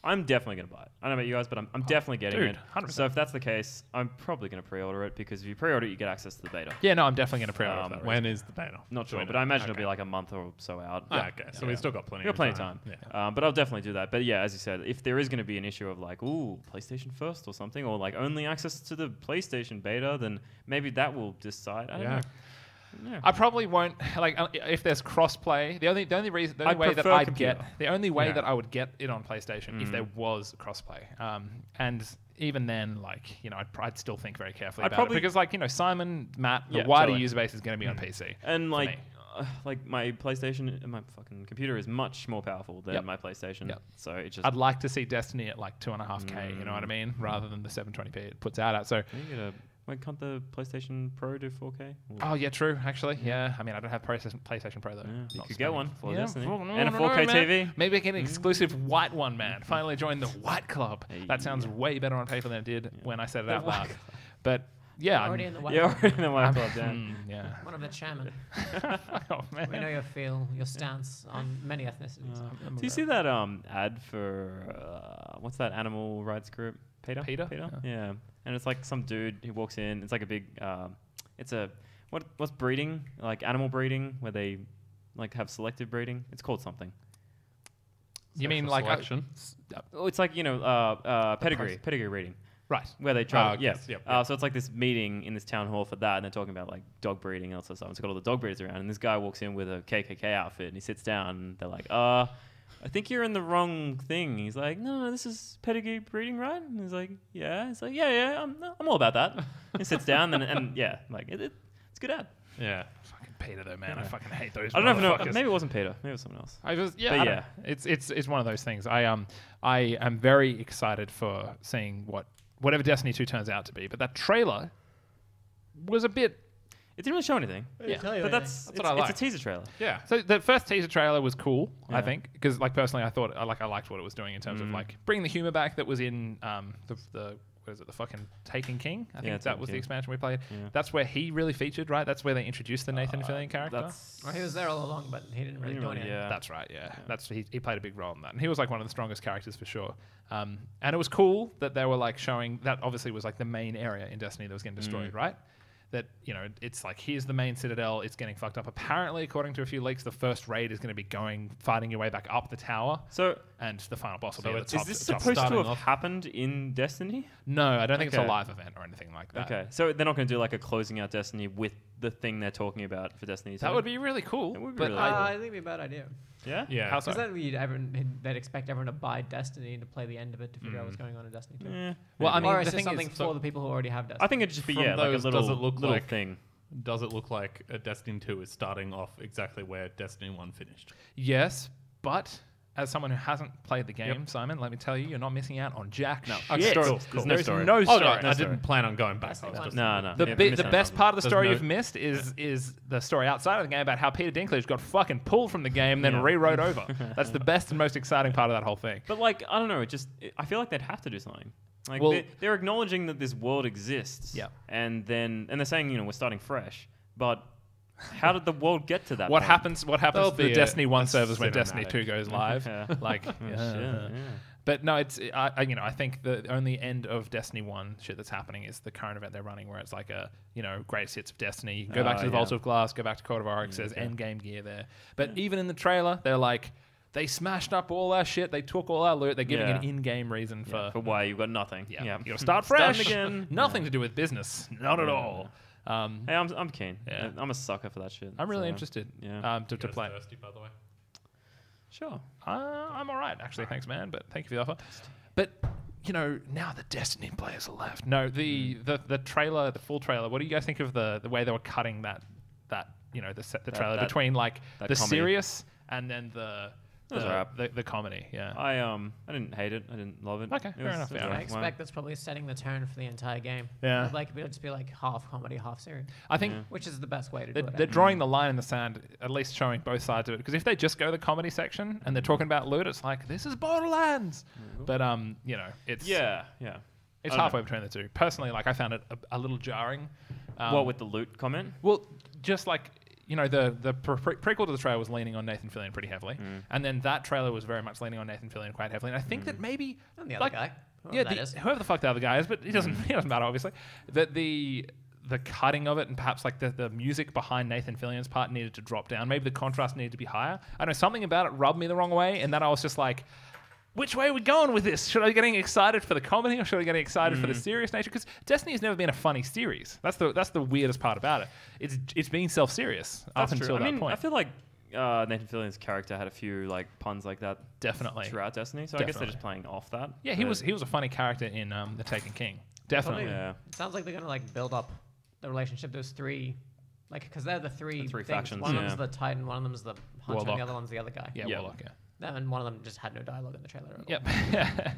I'm definitely gonna buy it. I don't know about you guys, but I'm definitely getting dude, it. 100%. So if that's the case, I'm probably gonna pre-order it because if you pre-order it, you get access to the beta. Yeah, no, I'm definitely going to pre-order for that reason. When is the beta? Not sure, Do we but know? I imagine it'll Okay. be like a month or so out. Okay, so we've still got plenty. We got plenty of time. Yeah. But I'll definitely do that. But yeah, as you said, if there is going to be an issue of like, ooh, PlayStation first or something, or like only access to the PlayStation beta, then maybe that will decide. I don't know. Yeah. I probably won't like if there's crossplay. The only way that prefer I'd computer. get the only way Yeah. that I would get it on PlayStation if there was crossplay. And even then, like I'd still think very carefully about it because Simon, Matt, the Yeah, wider totally. user base is going to be on PC. And for like, me. My PlayStation, my fucking computer is much more powerful than Yep. my PlayStation. Yep. So it just I'd like to see Destiny at like 2.5K. You know what I mean, rather than the 720p it puts out at. So. you get a. Why can't the PlayStation Pro do 4K? Oh yeah, true. Actually, yeah. I mean, I don't have PlayStation Pro though. Yeah, you Not could get spending- one for Yeah, Destiny. well, no, And a no, 4K man. TV. Maybe I get an exclusive white one, man. Finally joined the white club. Hey. That sounds way better on paper than it did when I said it out white loud. But yeah, You're already in the white You're club. already in the white club, Dan. yeah. One of the chairmen. Oh man. We know your stance on many ethnicities. Do you see that ad for what's that animal rights group? PETA? PETA? Yeah. And it's like some dude who walks in. It's like a big. It's a what's breeding, like animal breeding, where they like have selective breeding. It's called something. You mean Sexual like selection? Oh, it's like pedigree breeding. right? Where they try, okay, yeah. yep. So it's like this meeting in this town hall for that, and they're talking about like dog breeding and all sorts of stuff. It's got all the dog breeders around, and this guy walks in with a KKK outfit, and he sits down, and they're like, I think you're in the wrong thing. He's like, no, this is pedigree breeding, right? And he's like, yeah. He's like, yeah, I'm all about that. He sits down, and yeah, like it's a good ad. Yeah. Fucking PETA though, man. I fucking hate those. I don't know. motherfuckers. Maybe it wasn't Peter. Maybe it was someone else. I was But I don't yeah. know. It's one of those things. I am very excited for seeing whatever Destiny 2 turns out to be. But that trailer was a bit. It didn't really show anything. Yeah, But that's what I like. It's a teaser trailer. Yeah. So the first teaser trailer was cool, I Yeah. think, because like personally, I thought I liked what it was doing in terms of like bringing the humor back that was in the what is it, the fucking Taken King? I think Yeah, that Taken was the King. expansion we played. Yeah. That's where he really featured, right? That's where they introduced the Nathan Fillion character. Well, he was there all along, but he didn't really do anything. Yeah. That's right, yeah. That's he played a big role in that, and he was like one of the strongest characters for sure. And it was cool that they were like showing that obviously was like the main area in Destiny that was getting destroyed, right? That it's like here's the main citadel, it's getting fucked up. Apparently, according to a few leaks, the first raid is going to be fighting your way back up the tower, So and the final boss will So be at it's- the is top. this the top. supposed to starting have off- happened in Destiny? No, I don't think it's a Okay. live event or anything like that. Okay, so they're not going to do like a closing out Destiny with the thing they're talking about for Destiny 2? That would be really cool. It would be but really I, cool. I think it'd be a bad idea. Yeah? Yeah. How so? Because then they'd expect everyone to buy Destiny to play the end of it to figure out what's going on in Destiny 2. Eh, Well, I maybe. mean, or the is it thing something is, for the people who already have Destiny? I think it'd just be From like a those, little, does it look little like- thing. Does it look like a Destiny 2 is starting off exactly where Destiny 1 finished? yes, but as someone who hasn't played the game, Simon, let me tell you, you're not missing out on jack No. shit. Story. Cool, There's no There's story. no Oh, story. no, I story. didn't plan on going back. That's I was the just- No, no. The, Yeah, the missing out best on part of the There's story no- you've missed is the story outside of the game about how Peter Dinklage got fucking pulled from the game, then Yeah. rewrote over. That's the best and most exciting part of that whole thing. But like, I don't know. I feel like they'd have to do something. Like Well- they're acknowledging that this world exists. Yeah. And they're saying we're starting fresh, but how did the world get to that? What point? happens? What happens There'll to the be Destiny 1 a servers when Destiny cinematic. 2 goes live? Yeah. Like, Oh, shit, yeah. But no, it's I think the only end of Destiny 1 shit that's happening is the current event they're running, where it's like a greatest hits of Destiny. You can go back to the Vault yeah. of Glass, go back to Code of Oryx. There's okay. end game gear there. But even in the trailer, they're like, they smashed up all our shit. They took all our loot. They're giving Yeah. an in-game reason For for why you've got nothing. yeah. Yeah. You got to start Starting fresh again. Nothing to do with business. Not at all. Hey, I'm keen. Yeah. I'm a sucker for that shit. I'm really so, interested Yeah. to You guys play. thirsty, by the way? Sure. I'm all right, actually. Thanks, man. But thank you for the offer. But now the Destiny players are left. No, the trailer, the full trailer. What do you guys think of the way they were cutting the trailer that- between like that the comedy. serious and then the was alright. the comedy? Yeah. I didn't hate it. I didn't love it. Okay, It fair was- enough, it was yeah. I alright. expect that's probably setting the tone for the entire game. Yeah. Like it'll just be like half comedy, half serious, I think Yeah. which is the best way to they're, do it. they're drawing the line in the sand, at least showing both sides of it. Because if they just go the comedy section and they're talking about loot, it's like this is Borderlands. But it's Yeah. it's I don't halfway know. between the two. Personally, like I found it a little jarring. What with the loot comment? Well, just like the prequel to the trailer was leaning on Nathan Fillion pretty heavily, and then that trailer was very much leaning on Nathan Fillion quite heavily. And I think that maybe And the other like, guy, whoever yeah, that is. whoever the fuck the other guy is, but he doesn't matter obviously. That the cutting of it and perhaps like the music behind Nathan Fillion's part needed to drop down. Maybe the contrast needed to be higher. I know something about it rubbed me the wrong way, and then I was just like, which way are we going with this? Should I be getting excited for the comedy or should I be getting excited for the serious nature? Because Destiny has never been a funny series. That's the weirdest part about it. It's been self-serious up until that point. I feel like Nathan Fillion's character had a few like puns like that Definitely. throughout Destiny, so I guess they're just playing off that. Yeah, he was a funny character in The Taken King. Definitely. Probably, Yeah. It sounds like they're gonna like build up the relationship. Those three, like, because they're the three three things. factions, One of yeah. them's the Titan, one of them's the Hunter, and Warlock. the other one's the other guy. Yeah, Yeah. Warlock, yeah. And one of them just had no dialogue in the trailer at all. Yep.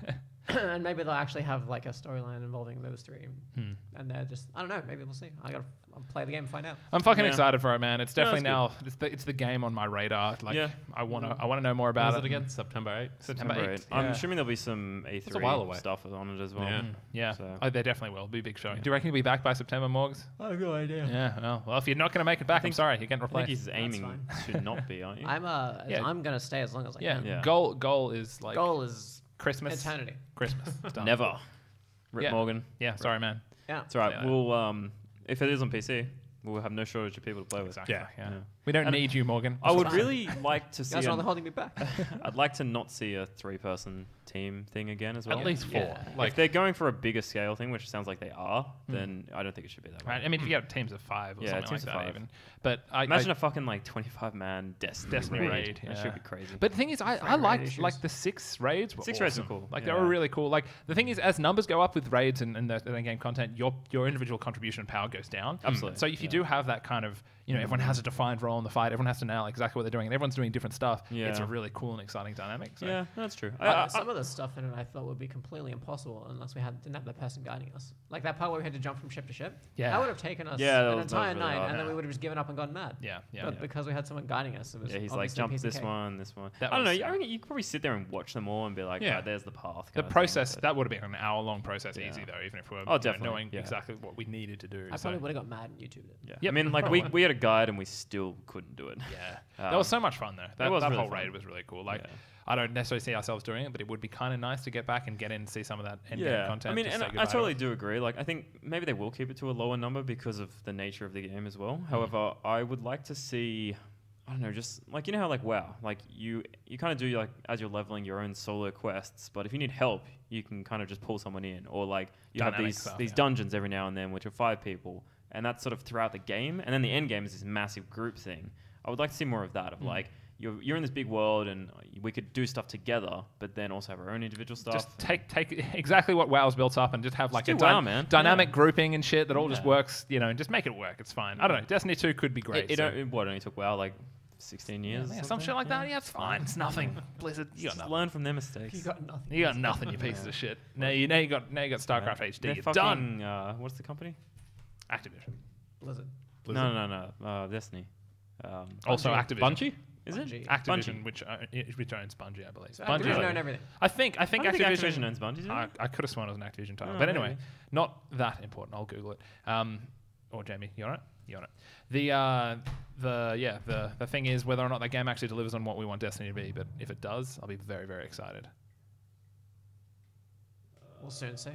And maybe they'll actually have like a storyline involving those three. Hmm. And they're just, I don't know, maybe we'll see. I'll play the game and find out. I'm fucking Yeah. excited for it, man. It's definitely that's now. It's the game on my radar. Like, Yeah. I wanna know more When about is it. it again? September 8th? September 8th. I'm yeah. assuming there'll be some a while away. A3 stuff on it as well. Yeah. Yeah. So- Oh, they definitely will. It'll be a big show. Do you reckon you'll be back by September, Morgs? I have no idea. Yeah. Well, if you're not gonna make it back, I'm sorry. You're getting I think replaced. he's aiming to not be, aren't you? Yeah. I'm gonna stay as long as I Yeah. can. Yeah. Goal is like Goal is Christmas. eternity. Christmas. It's done. Never. Rip Yeah. Morgan. Yeah. Sorry, man. Yeah. It's all right. Yeah. We'll if it is on PC, we'll have no shortage of people to play with. Exactly. Yeah. Yeah. Yeah. We don't And need you, Morgan. I would fine. really like to You see. guys are only holding me back. I'd like to not see a 3-person team thing again as well. At least 4. Yeah. Like if they're going for a bigger scale thing, which it sounds like they are, then I don't think it should be that way. Right. I mean, if you get teams of 5 or Yeah, something like teams of that, 5. even. But Imagine a fucking like 25-man Destiny raid, That yeah. should be crazy. But the thing is, I raid liked issues. like the 6 raids. Were 6 raids awesome. were cool, Like they yeah. were really cool. Like the thing is, as numbers go up with raids and the in-game content, your individual contribution power goes down. Absolutely, So if you yeah. do have that kind of, everyone has a defined role in the fight. Everyone has to know exactly what they're doing, and everyone's doing different stuff. It's a Yeah. really cool and exciting dynamic. So. yeah, that's true. Some of the stuff in it I thought would be completely impossible unless we didn't have the person guiding us. Like that part where we had to jump from ship to ship. Yeah. That would have taken us Yeah, that an was entire really night, hard. and then Yeah. we would have just given up and gone mad. Yeah. But because we had someone guiding us, it was Yeah, he's like, obviously a jump piece of this cake. one, this one. That I don't know. was- I reckon you could probably sit there and watch them all and be like, Yeah. right, there's the path. The kind of process thing. that would have been an hour-long process, Yeah. easy though, even if we were Definitely, knowing yeah. exactly what we needed to do. I so. probably would have got mad and YouTubed it. Yeah. Yep, I mean, like probably. we had a guide and we still couldn't do it. Yeah, Um, that was so much fun though. That, was that really whole fun. raid was really cool. Like, Yeah. I don't necessarily see ourselves doing it, but it would be kind of nice to get back and get in and see some of that end game Yeah, content. I mean, to and say I goodbye to totally it. do agree. Like, I think maybe they will keep it to a lower number because of the nature of the game as well. Mm-hmm. However, I would like to see, I don't know, just like how like WoW, like you kind of do like as you're leveling your own solo quests, but if you need help, you can kind of just pull someone in, or like you have Dynamic these stuff, these yeah. dungeons every now and then, which are 5 people, and that's sort of throughout the game, and then the end game is this massive group thing. I would like to see more of that, of like. You're in this big world, and we could do stuff together, but then also have our own individual stuff. Just take exactly what WoW's built up and just have like Just a do WoW, man. dynamic Yeah. grouping and shit that all just Yeah. works, and just make it work. It's fine. I don't know. Destiny 2 could be great. It so- only took WoW like 16 years. yeah, or some something? shit like that. Yeah, it's fine. It's nothing. Blizzard, you got Just nothing. learn from their mistakes. You got nothing. You got nothing, you pieces of shit. Now you got StarCraft HD. They're You're fucking, done. what's the company? Activision. Blizzard. No. Destiny. Also Bungie. Activision. Bungie? Is it? Bungie. Activision, Bungie. which owns Bungie, I believe. So Bungie. Activision own everything. I think I don't think Activision, Activision owns Bungie. I could have sworn it was an Activision title, Oh, but anyway, maybe. not that important. I'll Google it. Or Jamie, you on it? You on it? The thing is whether or not that game actually delivers on what we want Destiny to be. But if it does, I'll be very, very excited. We'll soon see.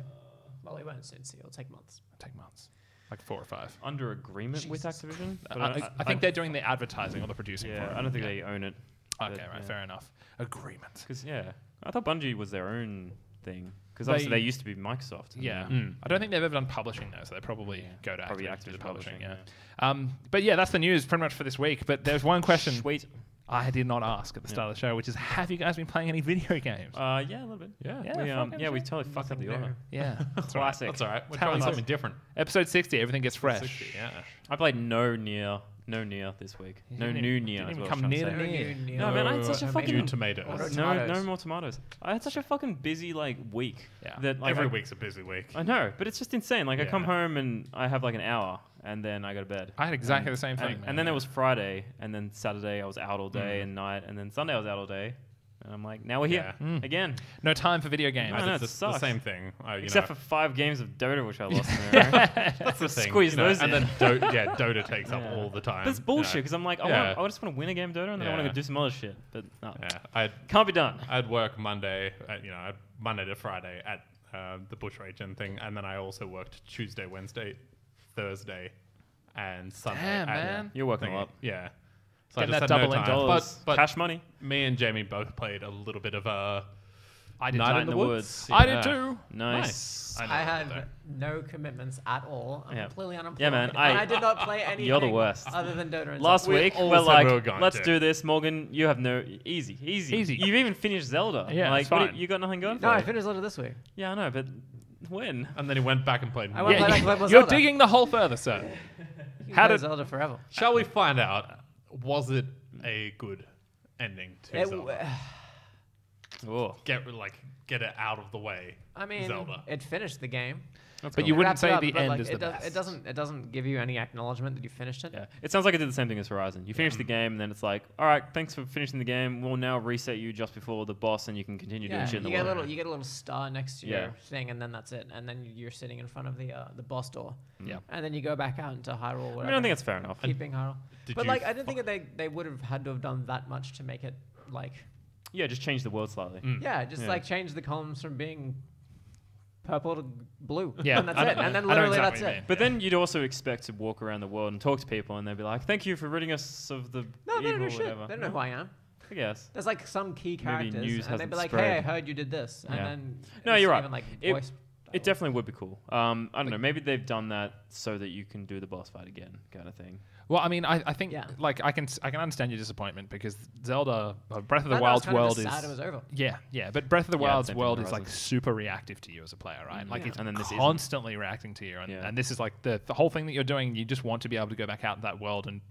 Well, we won't soon see. It'll take months. It'll take months, like 4 or 5. Under agreement with Jesus. Activision. But I think they're doing the advertising or the producing. Yeah, for it. I don't think they own it. Okay, but, right, yeah. fair enough. Agreement. Because I thought Bungie was their own thing. Because They- obviously they used to be Microsoft. and Yeah, then- I don't think they've ever done publishing though, so they probably go to Probably Activision to do Activision publishing. publishing, Yeah. But yeah, that's the news pretty much for this week. But there's one question Sweet. I did not ask at the start of the show, which is, have you guys been playing any video games? Yeah, a little bit. Yeah. We totally fucked up the order. Yeah, that's right. Classic. That's all right. We're Tell trying us. something different. Episode 60, everything gets fresh. 60, yeah. I played no Nier this week. No didn't new even- Nier. didn't is even what I come was near trying to to say. me. No, man, I had such a New fucking New tomatoes. Order- no Tomatoes. more tomatoes. I had such a fucking busy week. Yeah. That like Every I, week's a busy week. I know, but it's just insane. Like I come Yeah. home and I have like an hour, and then I go to bed. I had exactly the same thing, And, man. and then there was Friday, and then Saturday I was out all day and night, and then Sunday I was out all day. And I'm like, now we're here again. no time for video games. I know, It's it the sucks. same thing. Except for 5 games of Dota, which I lost in a row. that's the thing. squeeze those and in. then Dota takes up Yeah. all the time. But it's bullshit because I'm like, Yeah. I just want to win a game of Dota, and then I want to Yeah. go do some other shit. But no, Yeah, can't be done. I'd work Monday, I'd Monday to Friday at the Bush Region thing, and then I also worked Tuesday, Wednesday, Thursday, and Sunday. Damn, at man. You're working thingy. a lot. Yeah. So Getting I that just had double no in time. dollars. But Cash money. me and Jamie both played a little bit of I did Night Night in the Woods. I Yeah. did too. Nice. I know I that had though. no commitments at all. I'm Yeah. completely unemployed. Yeah, man, And I did not play anything You're the worst. other than Dota and Last Zelda. week, all we're said like, we were going let's to. do this. Morgan, you have no... Easy. Easy. You've even finished Zelda. Yeah, like, it's what do fine. you got nothing going No, for I you? finished Zelda this week. Yeah, I know, but when? And then he went back and played. I went more. play back and play more You're Zelda. digging the hole further, sir. You can How play did- Zelda forever? Shall we find out? Was it a good ending to It Zelda? Oh, Get it out of the way. I mean, Zelda. it finished the game. that's But cool. you It wouldn't wrapped say up, the but, end like, is the best. It doesn't give you any acknowledgement that you finished it. Yeah, it sounds like it did the same thing as Horizon. You finish the game, and then it's like, all right, thanks for finishing the game. We'll now reset you just before the boss, and you can continue doing Yeah, shit in the you get a world. little, you get a little star next to Yeah. your thing, and then that's it. And then you're sitting in front of the boss door. Yeah. And then you go back out into Hyrule. I Whatever, mean, I think that's fair enough. keeping Hyrule. Did But you like, I didn't think that they would have had to have done that much to make it like, Yeah, just change the world slightly. yeah, just Yeah. like change the columns from being purple to blue. Yeah, and that's I know- it. And then I know literally exactly that's what you it. mean. But then you'd also expect to walk around the world and talk to people, and they'd be like, "Thank you for ridding us of the No, they evil, don't know shit. whatever." They don't know who I am. I guess. There's like some key Maybe characters, news and they'd hasn't be like, spread. "Hey, I heard you did this," and Yeah. then No, it's you're right. even, like, It- voice It definitely would be cool. I don't know. Maybe they've done that so that you can do the boss fight again, kind of thing. Well, I mean, I think Yeah. like I can understand your disappointment because Zelda, Breath of the I was Wild's kind of world just is sad it was over. yeah, but Breath of the Yeah, Wild's same thing world with is like Horizon. super reactive to you as a player, right? Like Yeah. it's And then this isn't. constantly reacting to you, and, Yeah. and this is like the whole thing that you're doing. You just want to be able to go back out in that world and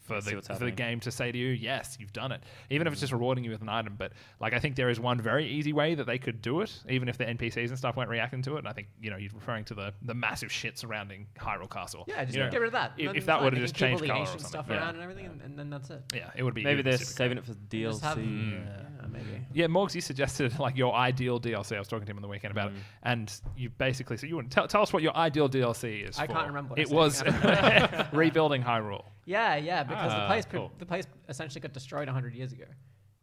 for See the what's for the happening. game to say to you, yes, you've done it, even if it's just rewarding you with an item. But like I think there is one very easy way that they could do it, even if the NPCs and stuff weren't reacting to it. And I think you're referring to the massive shit surrounding Hyrule Castle. Yeah, just You know, get rid of that. if- Then if that fine, would've they just can keep changed all the colour or ancient something. stuff Yeah. around and everything, and then that's it. Yeah, it would be. Maybe it would be they're super saving it for Just have- DLC. Yeah, maybe. Yeah, Morgs, you suggested like your ideal DLC. I was talking to him on the weekend about it, and you basically so you want to tell us what your ideal DLC is. I for. can't remember what I It said. was rebuilding Hyrule. Yeah, because cool. the place essentially got destroyed 100 years ago,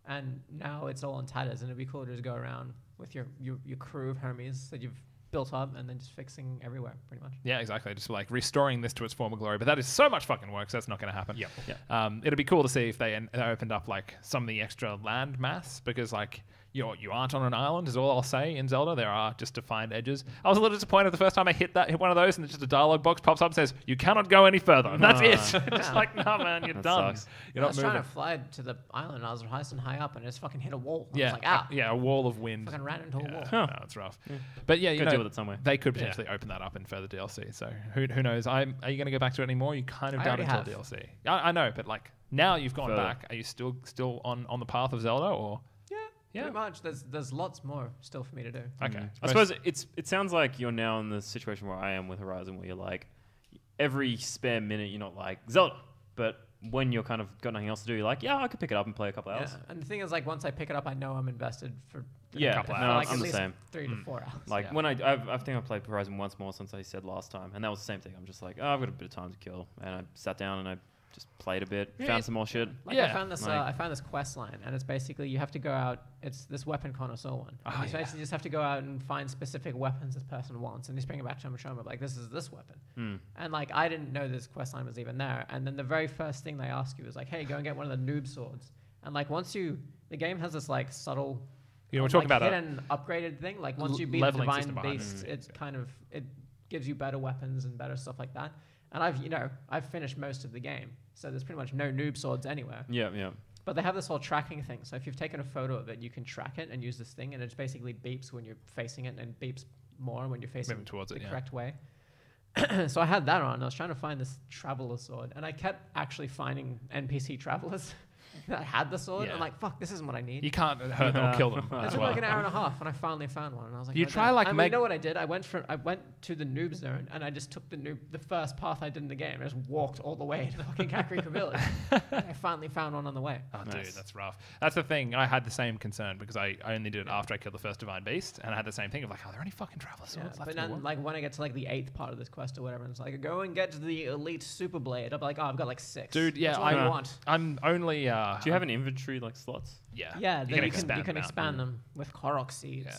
and now it's all in tatters. And it'd be cool to just go around with your crew of homies that you've built up, and then just fixing everywhere, pretty much. Yeah, exactly. Just like restoring this to its former glory, but that is so much fucking work. So that's not going to happen. Yep. It'd be cool to see if they opened up like some of the extra land mass because like. You aren't on an island is all I'll say in Zelda. There are just defined edges. I was a little disappointed the first time I hit one of those and just a dialogue box pops up and says, you cannot go any further. And that's it. Just like, no, man, you're That done. sucks. You're I not was moving. trying to fly to the island, and I was nice and high up, and I just fucking hit a wall. I Yeah, was like, ah, yeah, a wall of wind. fucking ran into a wall. Huh. No, it's rough. But yeah, you Gotta know, deal with it some way. they could potentially open that up in further DLC. So who knows? Are you going to go back to it anymore? You kind of I done already until have. DLC. I know, but like now you've gone Further. back. Are you still on the path of Zelda or? Yeah, pretty much. There's lots more still for me to do. Okay. I suppose it sounds like you're now in the situation where I am with Horizon, where you're like, every spare minute you're not like Zelda, but when you're kind of got nothing else to do, you're like, yeah, I could pick it up and play a couple hours. Yeah, and the thing is, like, once I pick it up, I know I'm invested for Yeah, couple for, hours. like, I'm at the least same. 3 to 4 hours. Like Yeah. when I think I played Horizon once more since I said last time, and that was the same thing. I'm just like, oh, I've got a bit of time to kill, and I sat down and I just played a bit, found some more shit. Like Yeah, I found this quest line, and it's basically you have to go out. It's this weapon connoisseur one. Oh, You basically just have to go out and find specific weapons this person wants, and just bring it back to him and show him like, this is this weapon. And like I didn't know this quest line was even there. And then the very first thing they ask you is like, hey, go and get one of the noob swords. And like the game has this like subtle, we're talking about hidden upgraded thing. Like once you beat the leveling divine system behind it. beast, it's kind of it gives you better weapons and better stuff like that. And I've finished most of the game, so there's pretty much no noob swords anywhere. Yeah, yeah. But they have this whole tracking thing. So if you've taken a photo of it, you can track it and use this thing, and it just basically beeps when you're facing it, and beeps more when you're facing Moving towards the it, yeah. correct way. So I had that on. I was trying to find this traveler sword, and I kept actually finding NPC travelers that had the sword. Yeah. I'm like, fuck, this isn't what I need. You can't hurt them or kill them It as took well. like an hour and a half, and I finally found one. And I was like, You "Oh, try, damn." like, And make- you know what I did? I went to the noob zone, and I just took the first path I did in the game. I just walked all the way to fucking Kakariko Village. I finally found one on the way. Oh, Nice. dude, that's rough. That's the thing. I had the same concern because I only did it after I killed the first divine beast, and I had the same thing of like, are there any fucking traveler Yeah, swords left but in the then, world? like, when I get to like the 8th part of this quest or whatever, and it's like, go and get the elite super blade. I'm like, oh, I've got like 6. Dude, yeah, Which one do I- you want? I'm only. Do you have an inventory like slots? Yeah. Yeah, you then can you can expand them out. them with Korok seeds. Yeah.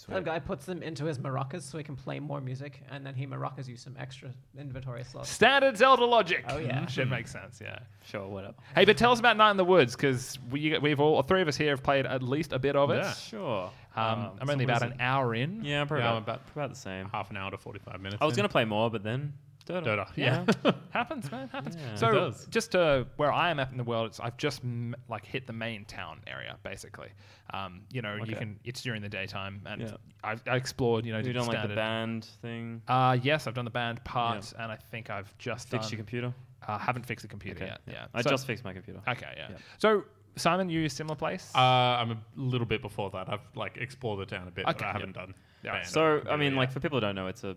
The guy puts them into his maracas so he can play more music, and then he maracas you some extra inventory slots. Standard Zelda logic. Oh, yeah. Should make sense. Yeah. Sure, whatever. Hey, but tell us about Night in the Woods, because we've all three of us here have played at least a bit of it. Yeah. Sure. I'm so only what about is an hour in. Yeah, probably Yeah, I'm about the same. half an hour to 45 minutes. I was going to play more, but then Dota. Yeah, happens, man. Happens. Yeah. So It does. just where I am at in the world, I've just like hit the main town area, basically. You know, you Okay. can. It's during the daytime, and Yeah. I explored. You know, You did don't like the standard- band thing? Yes, I've done the band part, and I think I've just Fix your computer? haven't fixed the computer Okay. yet. Yeah, I So- just fixed my computer. Okay, yeah. Yeah. So Simon, you similar place? I'm a little bit before that. I've like explored the town a bit, but Okay, I yep. haven't done. Yeah, band So, or I computer mean, yet. like, for people who don't know, it's a,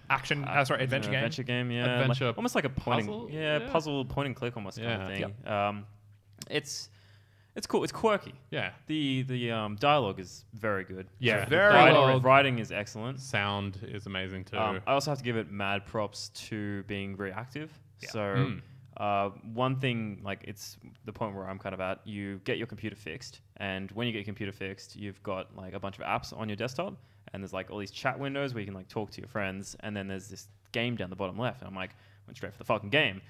Action. side-scrolling Adventure game. Adventure game, yeah. Adventure like, almost like a pointing, puzzle? yeah, Yeah. puzzle, point and click almost kind of Yeah. thing. It's cool. It's quirky. Yeah, The dialogue is very good. Yeah, Very writing, well. writing is excellent. sound is amazing too. I also have to give it mad props to being very active. Yeah. So one thing, like it's the point where I'm kind of at, you get your computer fixed. And when you get your computer fixed, you've got like a bunch of apps on your desktop. And there's like all these chat windows where you can like talk to your friends. And then there's this game down the bottom left. And I'm like, went straight for the fucking game.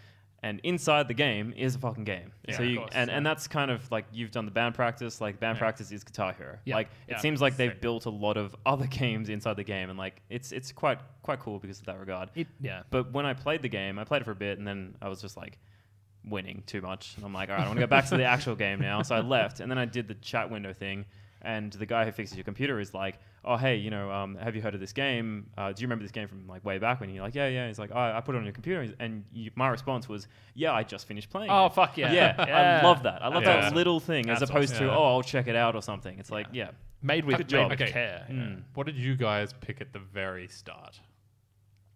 And inside the game is a fucking game. Yeah, so of you course, and that's kind of like you've done the band practice. Like band Yeah. practice is Guitar Hero. Yeah, Like yeah. it seems like they've Sick. built a lot of other games inside the game, and like it's quite cool because of that regard. Yeah. But when I played the game, I played it for a bit, and then I was just like winning too much, and I'm like, all right, I want to go back to the actual game now. So I left, and then I did the chat window thing, and the guy who fixes your computer is like, oh hey, you know, have you heard of this game? Do you remember this game from like way back when? You're like, yeah. He's like, oh, I put it on your computer, and my response was, yeah, I just finished playing. Oh it. fuck yeah. Yeah, I love that. I love Yeah. that little thing, as That's opposed awesome. to Yeah. oh, I'll check it out or something. It's like yeah. Made with Good job. made with Okay. care. yeah. Mm. What did you guys pick at the very start?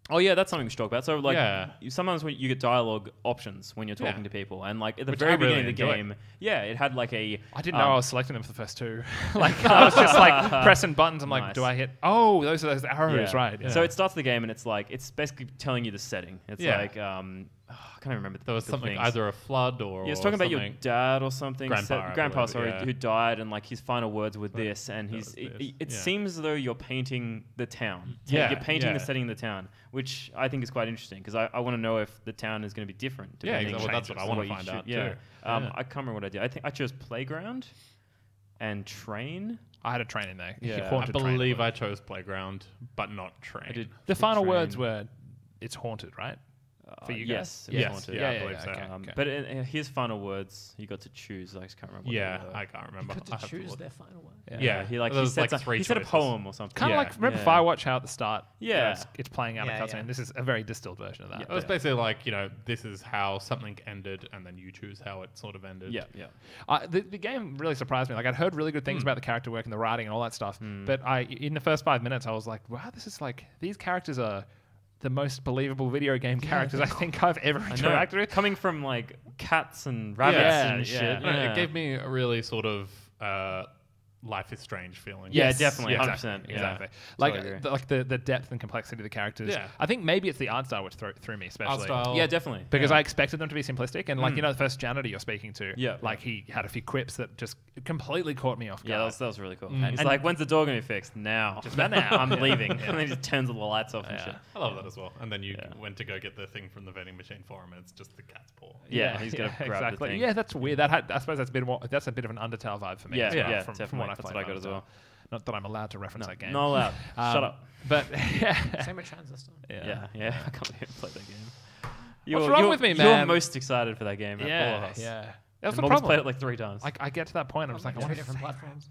Oh yeah, that's something we should talk about. So like, Yeah. sometimes when you get dialogue options when you're talking Yeah. to people, and like at the Which very I really beginning of the enjoy. game, yeah, it had like a. I didn't know I was selecting them for the first two. Like I was just like pressing buttons. I'm like, Nice. do I hit? Oh, those are those arrows, Yeah. right? Yeah. So it starts the game, and it's like it's basically telling you the setting. It's Yeah. like I can't even remember. There was the something, things. either a flood or Yeah, it's talking about your something. dad or something. Grandpa, I grandpa, believe, sorry, yeah. who died, and like his final words were Right. this, and That he's. was It, this. it Yeah. seems as though you're painting the town. Yeah, you're painting the yeah. setting of the town, which I think is quite interesting because I want to know if the town is going to be different. Yeah, depending exactly. on Well, that's what I changes wanna and you find shoot. out Yeah, too. Yeah. I can't remember what I did. I think I chose playground and train. I had a train in there. Yeah. I Haunted train. believe I chose playground, but not train. I did The final train. words were, "It's haunted," right? For you yes, guys? it was Yes, haunted. yeah, I believe so. okay. But his final words, you got to choose. I just can't remember. What Yeah, they were. I can't remember. Got I to have to choose look. their final word. Yeah, he there he was said like some- three he said a choices. poem or something. Kind of Yeah. like remember Yeah. Firewatch how at the start, Yeah. it's playing out Yeah, a cutscene. yeah. This is a very distilled version of that. It was basically like, you know, this is how something ended, and then you choose how it sort of ended. Yeah. The game really surprised me. Like I'd heard really good things about the character work and the writing and all that stuff, but in the first 5 minutes I was like, wow, this is like these characters are the most believable video game characters I think I've ever I know. interacted with. Coming from like cats and rabbits Yeah, and yeah. shit. No, it gave me a really sort of Life is Strange feeling. Yeah, Yes, definitely, yeah, 100%. Exactly. Yeah. Like Totally agree. the depth and complexity of the characters. Yeah. I think maybe it's the art style which threw me especially. Art style. Yeah, definitely. Because yeah. I expected them to be simplistic, and like you know, the first janitor you're speaking to, Yeah. like he had a few quips that just completely caught me off guard. Yeah, that was really cool. Mm. He's And- like, when's the door going to be fixed? Now. Just about now. I'm leaving. And then he just turns all the lights off and Yeah. shit. I love that as well. And then you Yeah. went to go get the thing from the vending machine for him, and it's just the cat's paw. Yeah, he's going to grab exactly. the thing. Yeah, that's weird. I suppose that's a bit of an Undertale vibe for me. Yeah, as well, yeah, from definitely. what I've That's played what I got of as well. Undertale. Not that I'm allowed to reference that game. Not allowed. Shut up. But Same with Transistor. Yeah. I can't believe I played that game. What's wrong with me, You're man? most excited for that game at all of Yeah, us. yeah. And That's the Morgan's played problem. it like 3 times. Like I get to that point, I'm just like, I two want different platforms.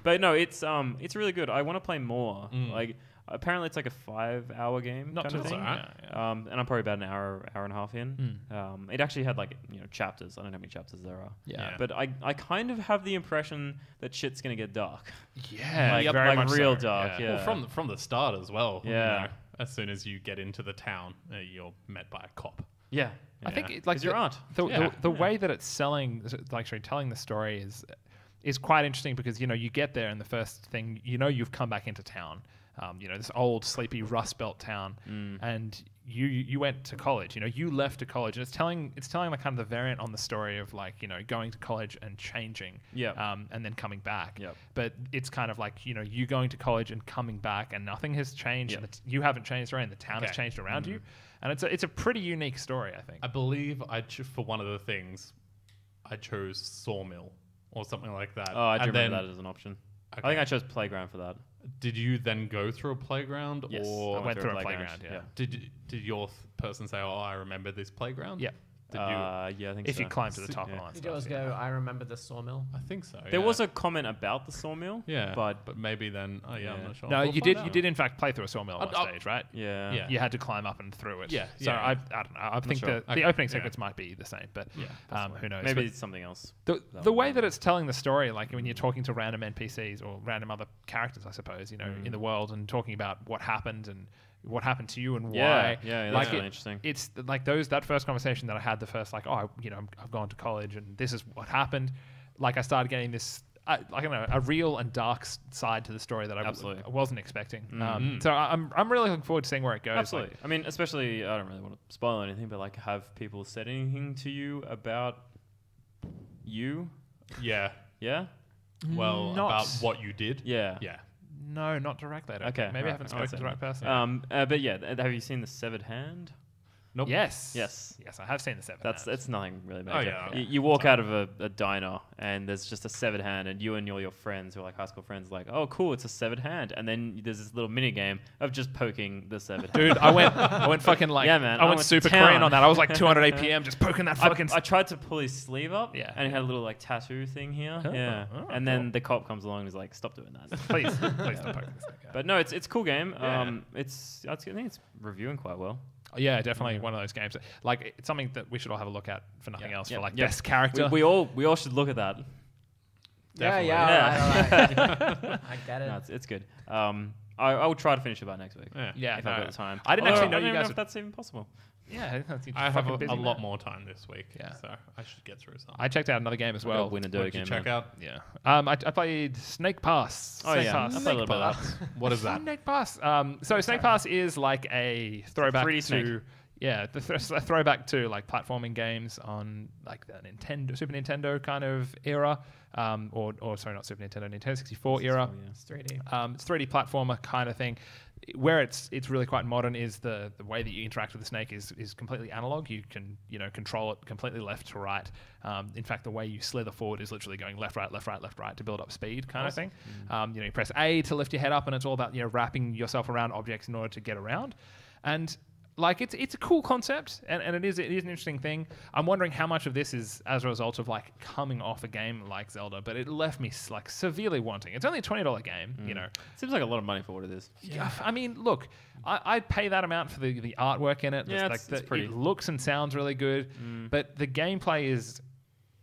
But no, it's really good. I want to play more. Mm. Like apparently it's like a 5-hour game. Not kind too of thing. bad. And I'm probably about an hour and a half in. It actually had like chapters. I don't know how many chapters there are. Yeah. But I kind of have the impression that shit's gonna get dark. Yeah, like very like much real so, dark. yeah. Yeah. Well, from the start as well. Yeah. You know, as soon as you get into the town, you're met by a cop. yeah. I think Yeah. it, like 'Cause your aunt. the way that it's selling, like sorry, telling the story is quite interesting because you get there and the first thing you've come back into town. this old sleepy Rust Belt town, and you went to college. You left to college, and it's telling like kind of the variant on the story of like going to college and changing, and then coming back. But it's kind of like you going to college and coming back, and nothing has changed. And you haven't changed, right? And the town has changed around you, and it's a pretty unique story, I think. I believe for one of the things, I chose Sawmill or something like that. Oh, I do remember that as an option. I think I chose Playground for that. Did you then go through a playground? Yes, or I went through a playground. Yeah. Did your person say, "Oh, I remember this playground"? Yeah. Did you? Yeah, I think If so. you climb to the top and all that Did you always stuff. go, I remember the sawmill? I think so. There yeah. was a comment about the sawmill. Yeah, but maybe then. Oh yeah, I'm Yeah. not sure. No, We'll you find did. out. You did in fact play through a sawmill at one stage, right? yeah. Yeah. You had to climb up and through it. Yeah, So yeah. I don't know. I think sure. the Okay, opening yeah. sequence might be the same, but who knows? Maybe But it's something else. the way that it's telling the story, like when you're talking to random NPCs or random other characters, I suppose, in the world, and talking about what happened and what happened to you and why. Yeah, that's like really interesting. It's like that first conversation that I had, the first like, I've gone to college and this is what happened. Like I started getting this, I don't know, a real and dark side to the story that I Absolutely. wasn't expecting. So I'm really looking forward to seeing where it goes. Absolutely. I mean, especially, I don't really want to spoil anything, but like, have people said anything to you about you? Yeah. Yeah? Well, Not- about what you did. Yeah. Yeah. No, not directly. I don't Okay. think. Maybe I right, haven't I'll spoken to the say right person. But yeah, have you seen The Severed Hand? Nope. Yes. Yes. Yes, I have seen the 7. It's nothing really major. Oh, yeah. You walk out of a diner and there's just a severed hand, and you and all your friends who are like high school friends, like, oh cool, it's a severed hand, and then there's this little mini game of just poking the severed hand. Dude, I went fucking like, Yeah, man, I I went went super to town. Korean on that. I was like 200 APM just poking that fucking. I tried to pull his sleeve up, Yeah. and he had a little like tattoo thing here, yeah. oh, And then the cop comes along and is like, stop doing that. please stop poking this thing. But no, it's a cool game. Yeah. I think it's reviewing quite well. Yeah, definitely one of those games. Like it's something that we should all have a look at for nothing else. Yeah. For like Yeah. best character. We all should look at that. Definitely. Yeah. All right. I get it. No, it's good. I will try to finish it by next week. yeah, If no. I've got the time. I didn't Although actually know I you don't guys. know if that's even possible. Yeah, I have fucking busy, a lot man. more time this week. Yeah. So I should get through some. I checked out another game as Well, well. win a What Dota did you game. check man. out? Yeah. I played Snake Pass. Oh Snake yeah, Pass. I played a little bit of that. What is that? Snake Pass. So Snake Pass is like a throwback 3D to Snake. a throwback to like platforming games on like the Super Nintendo kind of era, or sorry, not Super Nintendo, Nintendo 64 era. It's 3D. It's 3D platformer kind of thing. Where it's really quite modern is the way that you interact with the snake is completely analog. You can control it completely left to right. In fact, the way you slither forward is literally going left, right, left, right, left, right to build up speed kind of thing. You press A to lift your head up, and it's all about wrapping yourself around objects in order to get around. And like it's a cool concept, and it is an interesting thing. I'm wondering how much of this is as a result of like coming off a game like Zelda, but it left me like severely wanting. It's only a $20 game, Seems like a lot of money for what it is. Yeah, I mean, look, I'd pay that amount for the artwork in it. Yeah, It's pretty. It looks and sounds really good, but the gameplay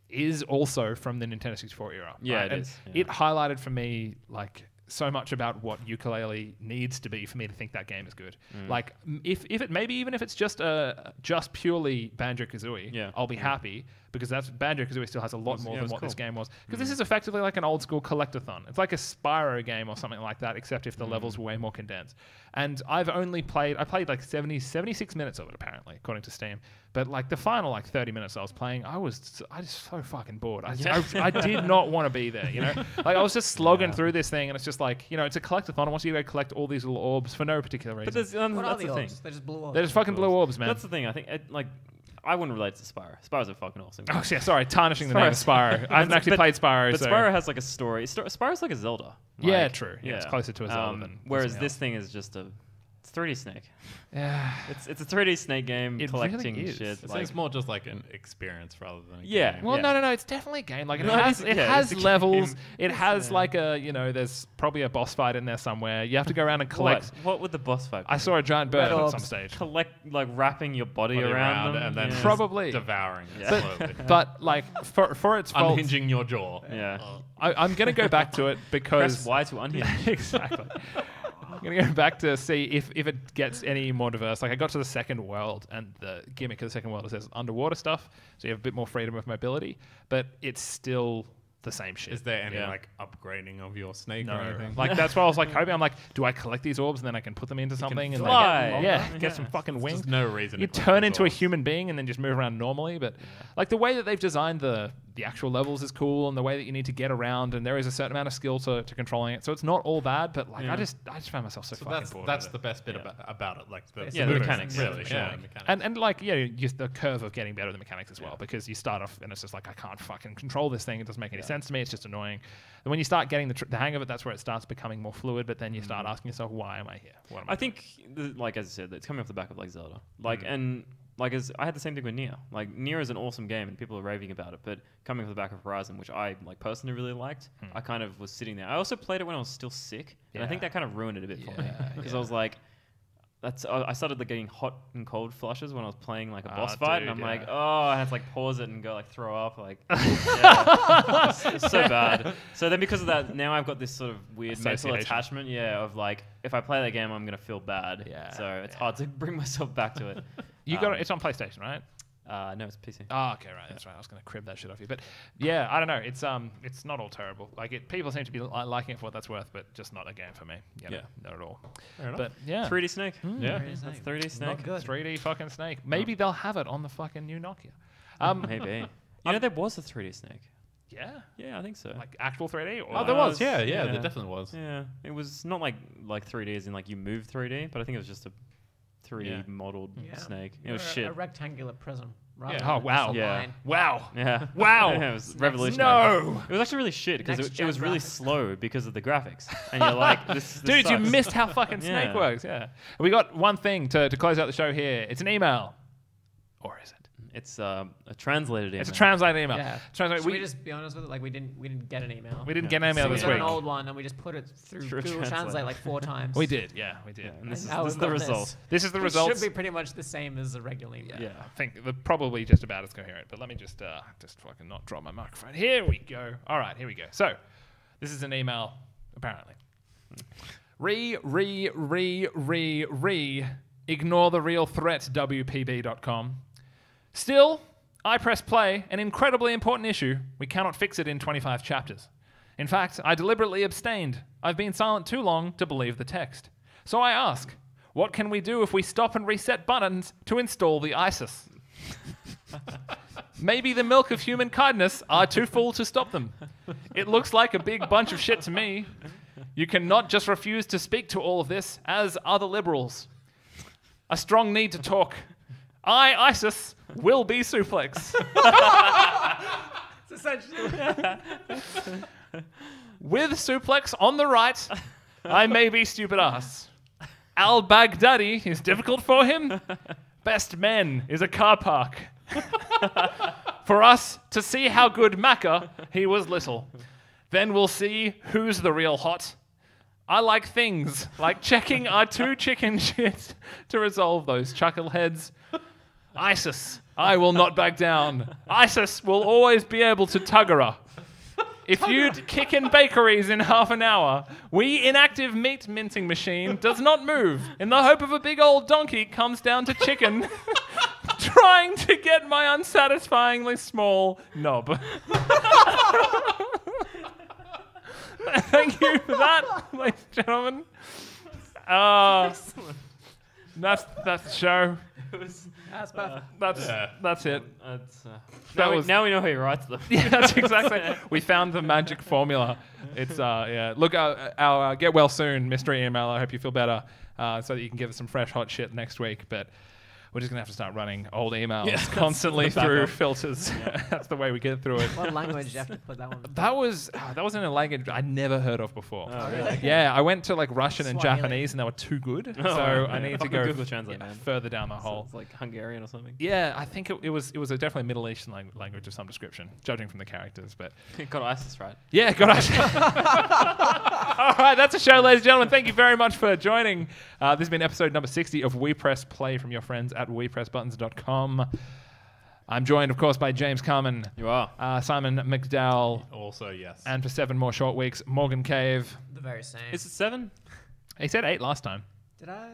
is also from the Nintendo 64 era. Yeah, right? it And is, yeah. It highlighted for me like so much about what ukulele needs to be for me to think that game is good. Like if it maybe even if it's just purely Banjo-Kazooie, Yeah. I'll be happy, because that's Banjo-Kazooie still has a lot more yeah, than it's what this cool. game was. Because this is effectively like an old school collectathon. It's like a Spyro game or something like that, except if the levels were way more condensed. And I played like 76 minutes of it apparently, according to Steam. But like the final like 30 minutes I was playing, I was so fucking bored. I did not want to be there, Like I was just slogging through this thing, and it's just like, it's a collectathon. I want you to go collect all these little orbs for no particular reason. But there's, What are that's the the thing. orbs? They're just blue orbs. They're just fucking blue orbs, man. That's the thing. I think I wouldn't relate to Spyro. Spyro's a fucking awesome game. Oh, yeah, sorry, tarnishing the name of Spyro. I haven't actually played Spyro. But so. Spyro has like a story. Spyro's like a Zelda. Yeah, Like, true. Yeah, it's closer to a Zelda than whereas something this else. thing is just it's 3D Snake. Yeah. It's a 3D Snake game It collecting really is. shit. It like, seems more just like an experience rather than a Yeah. game. Well, no. It's definitely a game. Like it No, it has, is- it yeah, has it's a levels. game. It has like a, there's probably a boss fight in there somewhere. You have to go around and collect. what would the boss fight be? I saw a giant bird Red at orbs. some stage. Collect like wrapping your body, Body around them and then yeah. just Probably. devouring it Yeah. slowly. But like for its faults, Unhinging your jaw. Yeah. I'm gonna go back to it because Press Y to unhinge. exactly. I'm gonna go back to see if it gets any more diverse. Like I got to the second world, and the gimmick of the second world is there's underwater stuff, so you have a bit more freedom of mobility, but it's still the same shit. Is there any Yeah. like upgrading of your snake No, or anything? like that's why I was like hoping. I'm like, do I collect these orbs and then I can put them into something and fly. like, Yeah. get some fucking wings? There's no reason You to collect turn these into a orbs. human being and then just move around normally. But like the way that they've designed the actual levels is cool, and the way that you need to get around, and there is a certain amount of skill to controlling it. So it's not all bad, but like I just found myself so fucking bored. That's with the it. best bit about it, like the Yeah, the movement, mechanics, really. for sure. Yeah, the mechanics. And like just the curve of getting better at the mechanics as well, because you start off and it's just like I can't fucking control this thing. It doesn't make any sense to me. It's just annoying. And when you start getting the hang of it, that's where it starts becoming more fluid. But then you start asking yourself, why am I here? What am I I think, like as I said, it's coming off the back of like Zelda. Like and like as I had the same thing with Nier. Like Nier is an awesome game and people are raving about it, but coming off the back of Horizon, which I like personally really liked, I kind of was sitting there. I also played it when I was still sick, and I think Yeah. that kind of ruined it a bit for me Yeah, because I was like. I started like getting hot and cold flushes when I was playing like a boss Ah, fight, dude, and I'm like, yeah. oh, I had to like pause it and go like throw up, like, yeah. It's so bad. So then because of that, now I've got this sort of weird mental Association. attachment, of like if I play that game, I'm gonna feel bad. Yeah, So it's hard to bring myself back to it. You got it. It's on PlayStation, right? No, it's PC. Oh, okay, right. That's right. I was going to crib that shit off you, but yeah, I don't know. It's not all terrible. Like people seem to be liking it for what that's worth, but just not a game for me. You know, Yeah. not at all. Fair enough. But yeah, 3D Snake. Yeah. That's 3D Snake. Not good. 3D fucking Snake. Maybe they'll have it on the fucking new Nokia. Maybe. You know, there was a 3D Snake. Yeah, Yeah, I think so. like actual 3D. Or Oh, there was. Yeah, Yeah. there definitely was. Yeah, it was not like 3D as in like you move 3D, but I think it was just a 3D modeled Yeah. snake. It was Or shit. a rectangular prism. Rather Yeah. than Oh, just wow. a Yeah. line. Wow. Yeah. Wow. Yeah, it was Next- revolutionary. No. It was actually really shit because Next it was gen really graphics. slow because of the graphics. And you're like, this Dude, you sucks. missed how fucking Snake Yeah. works. Yeah. We got one thing to close out the show here. It's an email. Or is it? It's a translated email. It's a translated email. Yeah. Translate. Should we just be honest with it? Like we didn't get an email. We didn't get an email So we this got week. an old one and we just put it through Through a Google translator. Translate like 4 times. We did. Yeah, we did. And this is, Now this is we've the got result. This is the It results. should be pretty much the same as the regular email. Yeah. I think they're probably just about as coherent. But let me just fucking not drop my microphone. Here we go. All right, here we go. So, this is an email, apparently. Ignore the real threat, WPB.com. Still, I press play, an incredibly important issue. We cannot fix it in 25 chapters. In fact, I deliberately abstained. I've been silent too long to believe the text. So I ask, what can we do if we stop and reset buttons to install the ISIS? Maybe the milk of human kindness are too full to stop them. It looks like a big bunch of shit to me. You cannot just refuse to speak to all of this, as are the liberals. A strong need to talk. ISIS, will be suplex. It's essentially With suplex on the right, I may be stupid ass. Al-Baghdadi is difficult for him. Best men is a car park. For us to see how good Macca, he was little. Then we'll see who's the real hot. I like things like checking our 2 chicken shit to resolve those chuckleheads. ISIS, I will not back down. ISIS will always be able to tugger. If you'd kick in bakeries in half an hour, we inactive meat mincing machine does not move in the hope of a big old donkey comes down to chicken trying to get my unsatisfyingly small knob. Thank you for that, ladies and gentlemen. That's the show. that's perfect. That's it. Now, was- now we know how he writes them. Yeah, that's exactly. We found the magic formula. It's yeah. Look, our get well soon mystery email. I hope you feel better, so that you can give us some fresh hot shit next week. But we're just gonna have to start running old emails constantly through filters. That's the way we get through it. What language do you have to put that one? That was in a language I'd never heard of before. Oh, really? Yeah, I went to like Russian and Swahili. Japanese, and they were too good. Oh, so okay. I need to Fucking go Google Translate, man. further down the So hole. it's like Hungarian or something. Yeah, I think it was a definitely Middle Eastern language of some description, judging from the characters. But Got ISIS right. yeah, got us. All right, that's a show, ladies and gentlemen. Thank you very much for joining. This has been episode number 60 of We Press Play from your friends at WePressButtons.com. I'm joined, of course, by James Carman, You are. Simon McDowell, Also, yes. and for 7 more short weeks, Morgan Cave. The very same. Is it 7? He said 8 last time. Did I?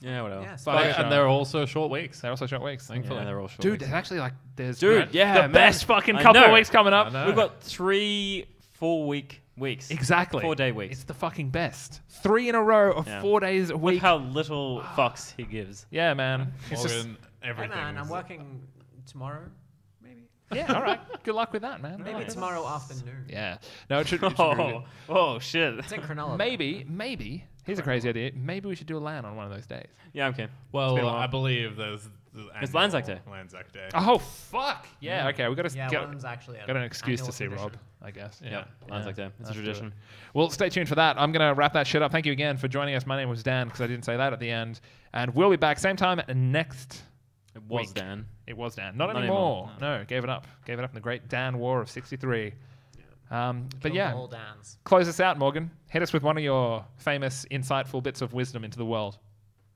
Yeah. Yeah, whatever. Yeah, But, Sure. and they're also short weeks. They're also short weeks. Thankfully. Yeah, they're all short. Dude, weeks. there's actually like there's Dude, yeah, the man. best fucking I couple of know. weeks coming up. I know. We've got 3 4-week weeks. Exactly. 4-day weeks. It's the fucking best. 3 in a row of Yeah. 4 days a Look week. how little fucks he gives. Yeah, man. It's just Morgan, Hey everything. man, I'm working tomorrow. Maybe. yeah. All right. Good luck with that, man. Maybe Nice. tomorrow afternoon. Yeah. No, it should be really good. Oh shit. It's in Cronulla. Maybe. Here's a crazy idea. Maybe we should do a LAN on one of those days. Yeah, okay. Well, been a while. I believe there's It's Lanzac Day. Lanzac Day. Oh fuck. Yeah. Okay. We got to Yeah, get one of them's actually got an excuse to annual see tradition. Rob, I guess. Yeah, Lanzac Day. It's a Let's do tradition. it. Well, stay tuned for that. I'm going to wrap that shit up. Thank you again for joining us. My name was Dan because I didn't say that at the end. And we'll be back same time next It was week. Dan. It was Dan. Not Not anymore. anymore. No, gave it up. Gave it up in the great Dan War of 63. But Killed yeah, all Dans. close us out, Morgan. Hit us with one of your famous, insightful bits of wisdom into the world.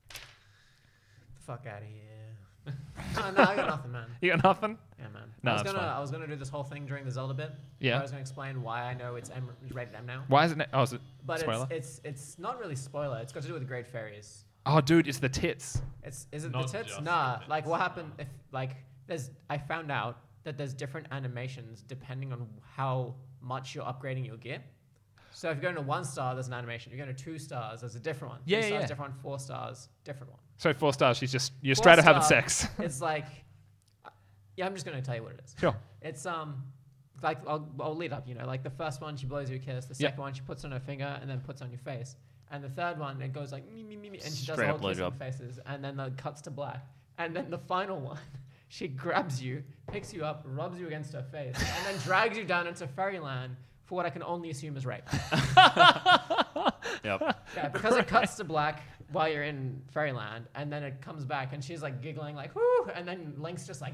The fuck out of here. No, I got nothing, man. You got nothing? Yeah, man. No, I was it's gonna fine. I was gonna do this whole thing during the Zelda bit. Yeah. where I was gonna explain why I know it's rated M now. Why is it? Oh, is it But spoiler? it's not really spoiler. It's got to do with the Great Fairies. Oh, dude, it's the tits. Is it Not the tits? just Nah. the tits. Like what happened if I found out that there's different animations depending on how much you're upgrading your gear. So if you're going to 1 star, there's an animation. If you're going to 2 stars, there's a different one. Yeah, 3 stars, yeah. different one. 4 stars, different one. So 4 stars. You're 4 straight up having star, sex. It's like, yeah, I'm just going to tell you what it is. Sure. It's like I'll lead up. You know, like the first one, she blows you a kiss. The Yep. second one, she puts on her finger and then puts on your face. And the third one, it goes like me, me, me, me, and she does Straight all up kissing blowjob. faces. And then it cuts to black. And then the final one, she grabs you, picks you up, rubs you against her face, and then drags you down into fairyland for what I can only assume is rape. Yep. Yeah, because it cuts to black while you're in fairyland, and then it comes back, and she's like giggling, like whoo, and then Link's just like,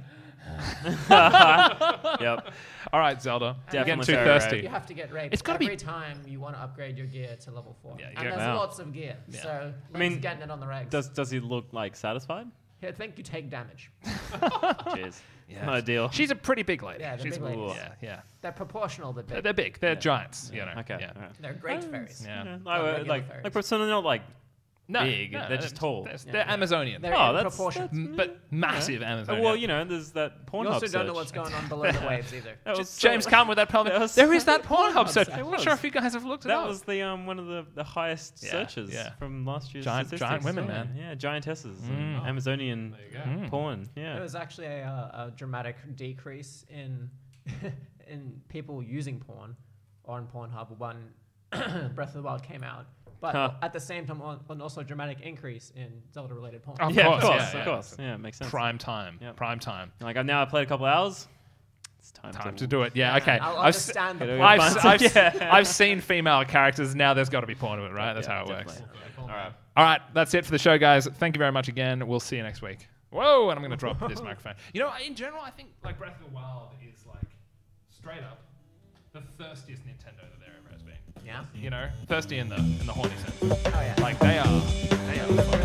Yep. All right, Zelda. You're getting Definitely too fair, thirsty. you have to get raped It's gotta be- every time you want to upgrade your gear to level 4. Yeah, you and gotta- there's Wow. lots of gear, Yeah. so I Link's mean, getting it on the regs. Does he look like satisfied? I think you take damage. Jeez. Yeah. Not ideal. She's a pretty big lady. Yeah, they're She's big ladies. Yeah. They're proportional, but big. They're big. They're Yeah. giants. You know. Okay. Yeah. All right. They're great fairies. Yeah. Yeah, Not regular like fairies. so they're not like No, big. They're just tall. They're Amazonian. They're Oh, in that's- proportion. But massive Amazonian. Well, you know, there's that Pornhub You also don't know search. what's going on below the waves either. That was James so- come with that problem. that was- There is that Pornhub search. It I'm not was. sure if you guys have looked it That up. was the one of the highest Yeah, searches yeah. from last year's Giant statistics. women, yeah. man. Yeah, giantesses, Mm. and Amazonian There you go. porn. Yeah. There was actually a dramatic decrease in in people using porn on Pornhub when Breath of the Wild came out, but Huh. at the same time, also a dramatic increase in Zelda-related porn. Of Yeah, course, of course, yeah, of course. Yeah, it makes sense. prime time. Yep. Prime time. Like I've now played a couple hours. It's time To do it. Yeah. Okay. I'll I've s- understand the Gotta porn. go I've, find I've, some- yeah. I've seen female characters. Now there's got to be porn of it, right? That's Yeah, how it works. definitely. All right. All right, that's it for the show, guys. Thank you very much again. We'll see you next week. Whoa, and I'm going to drop this microphone. You know, in general, I think like Breath of the Wild is like straight up the thirstiest Nintendo that there ever has been. Yeah. You know, thirsty in the horny sense. Oh yeah. Like they are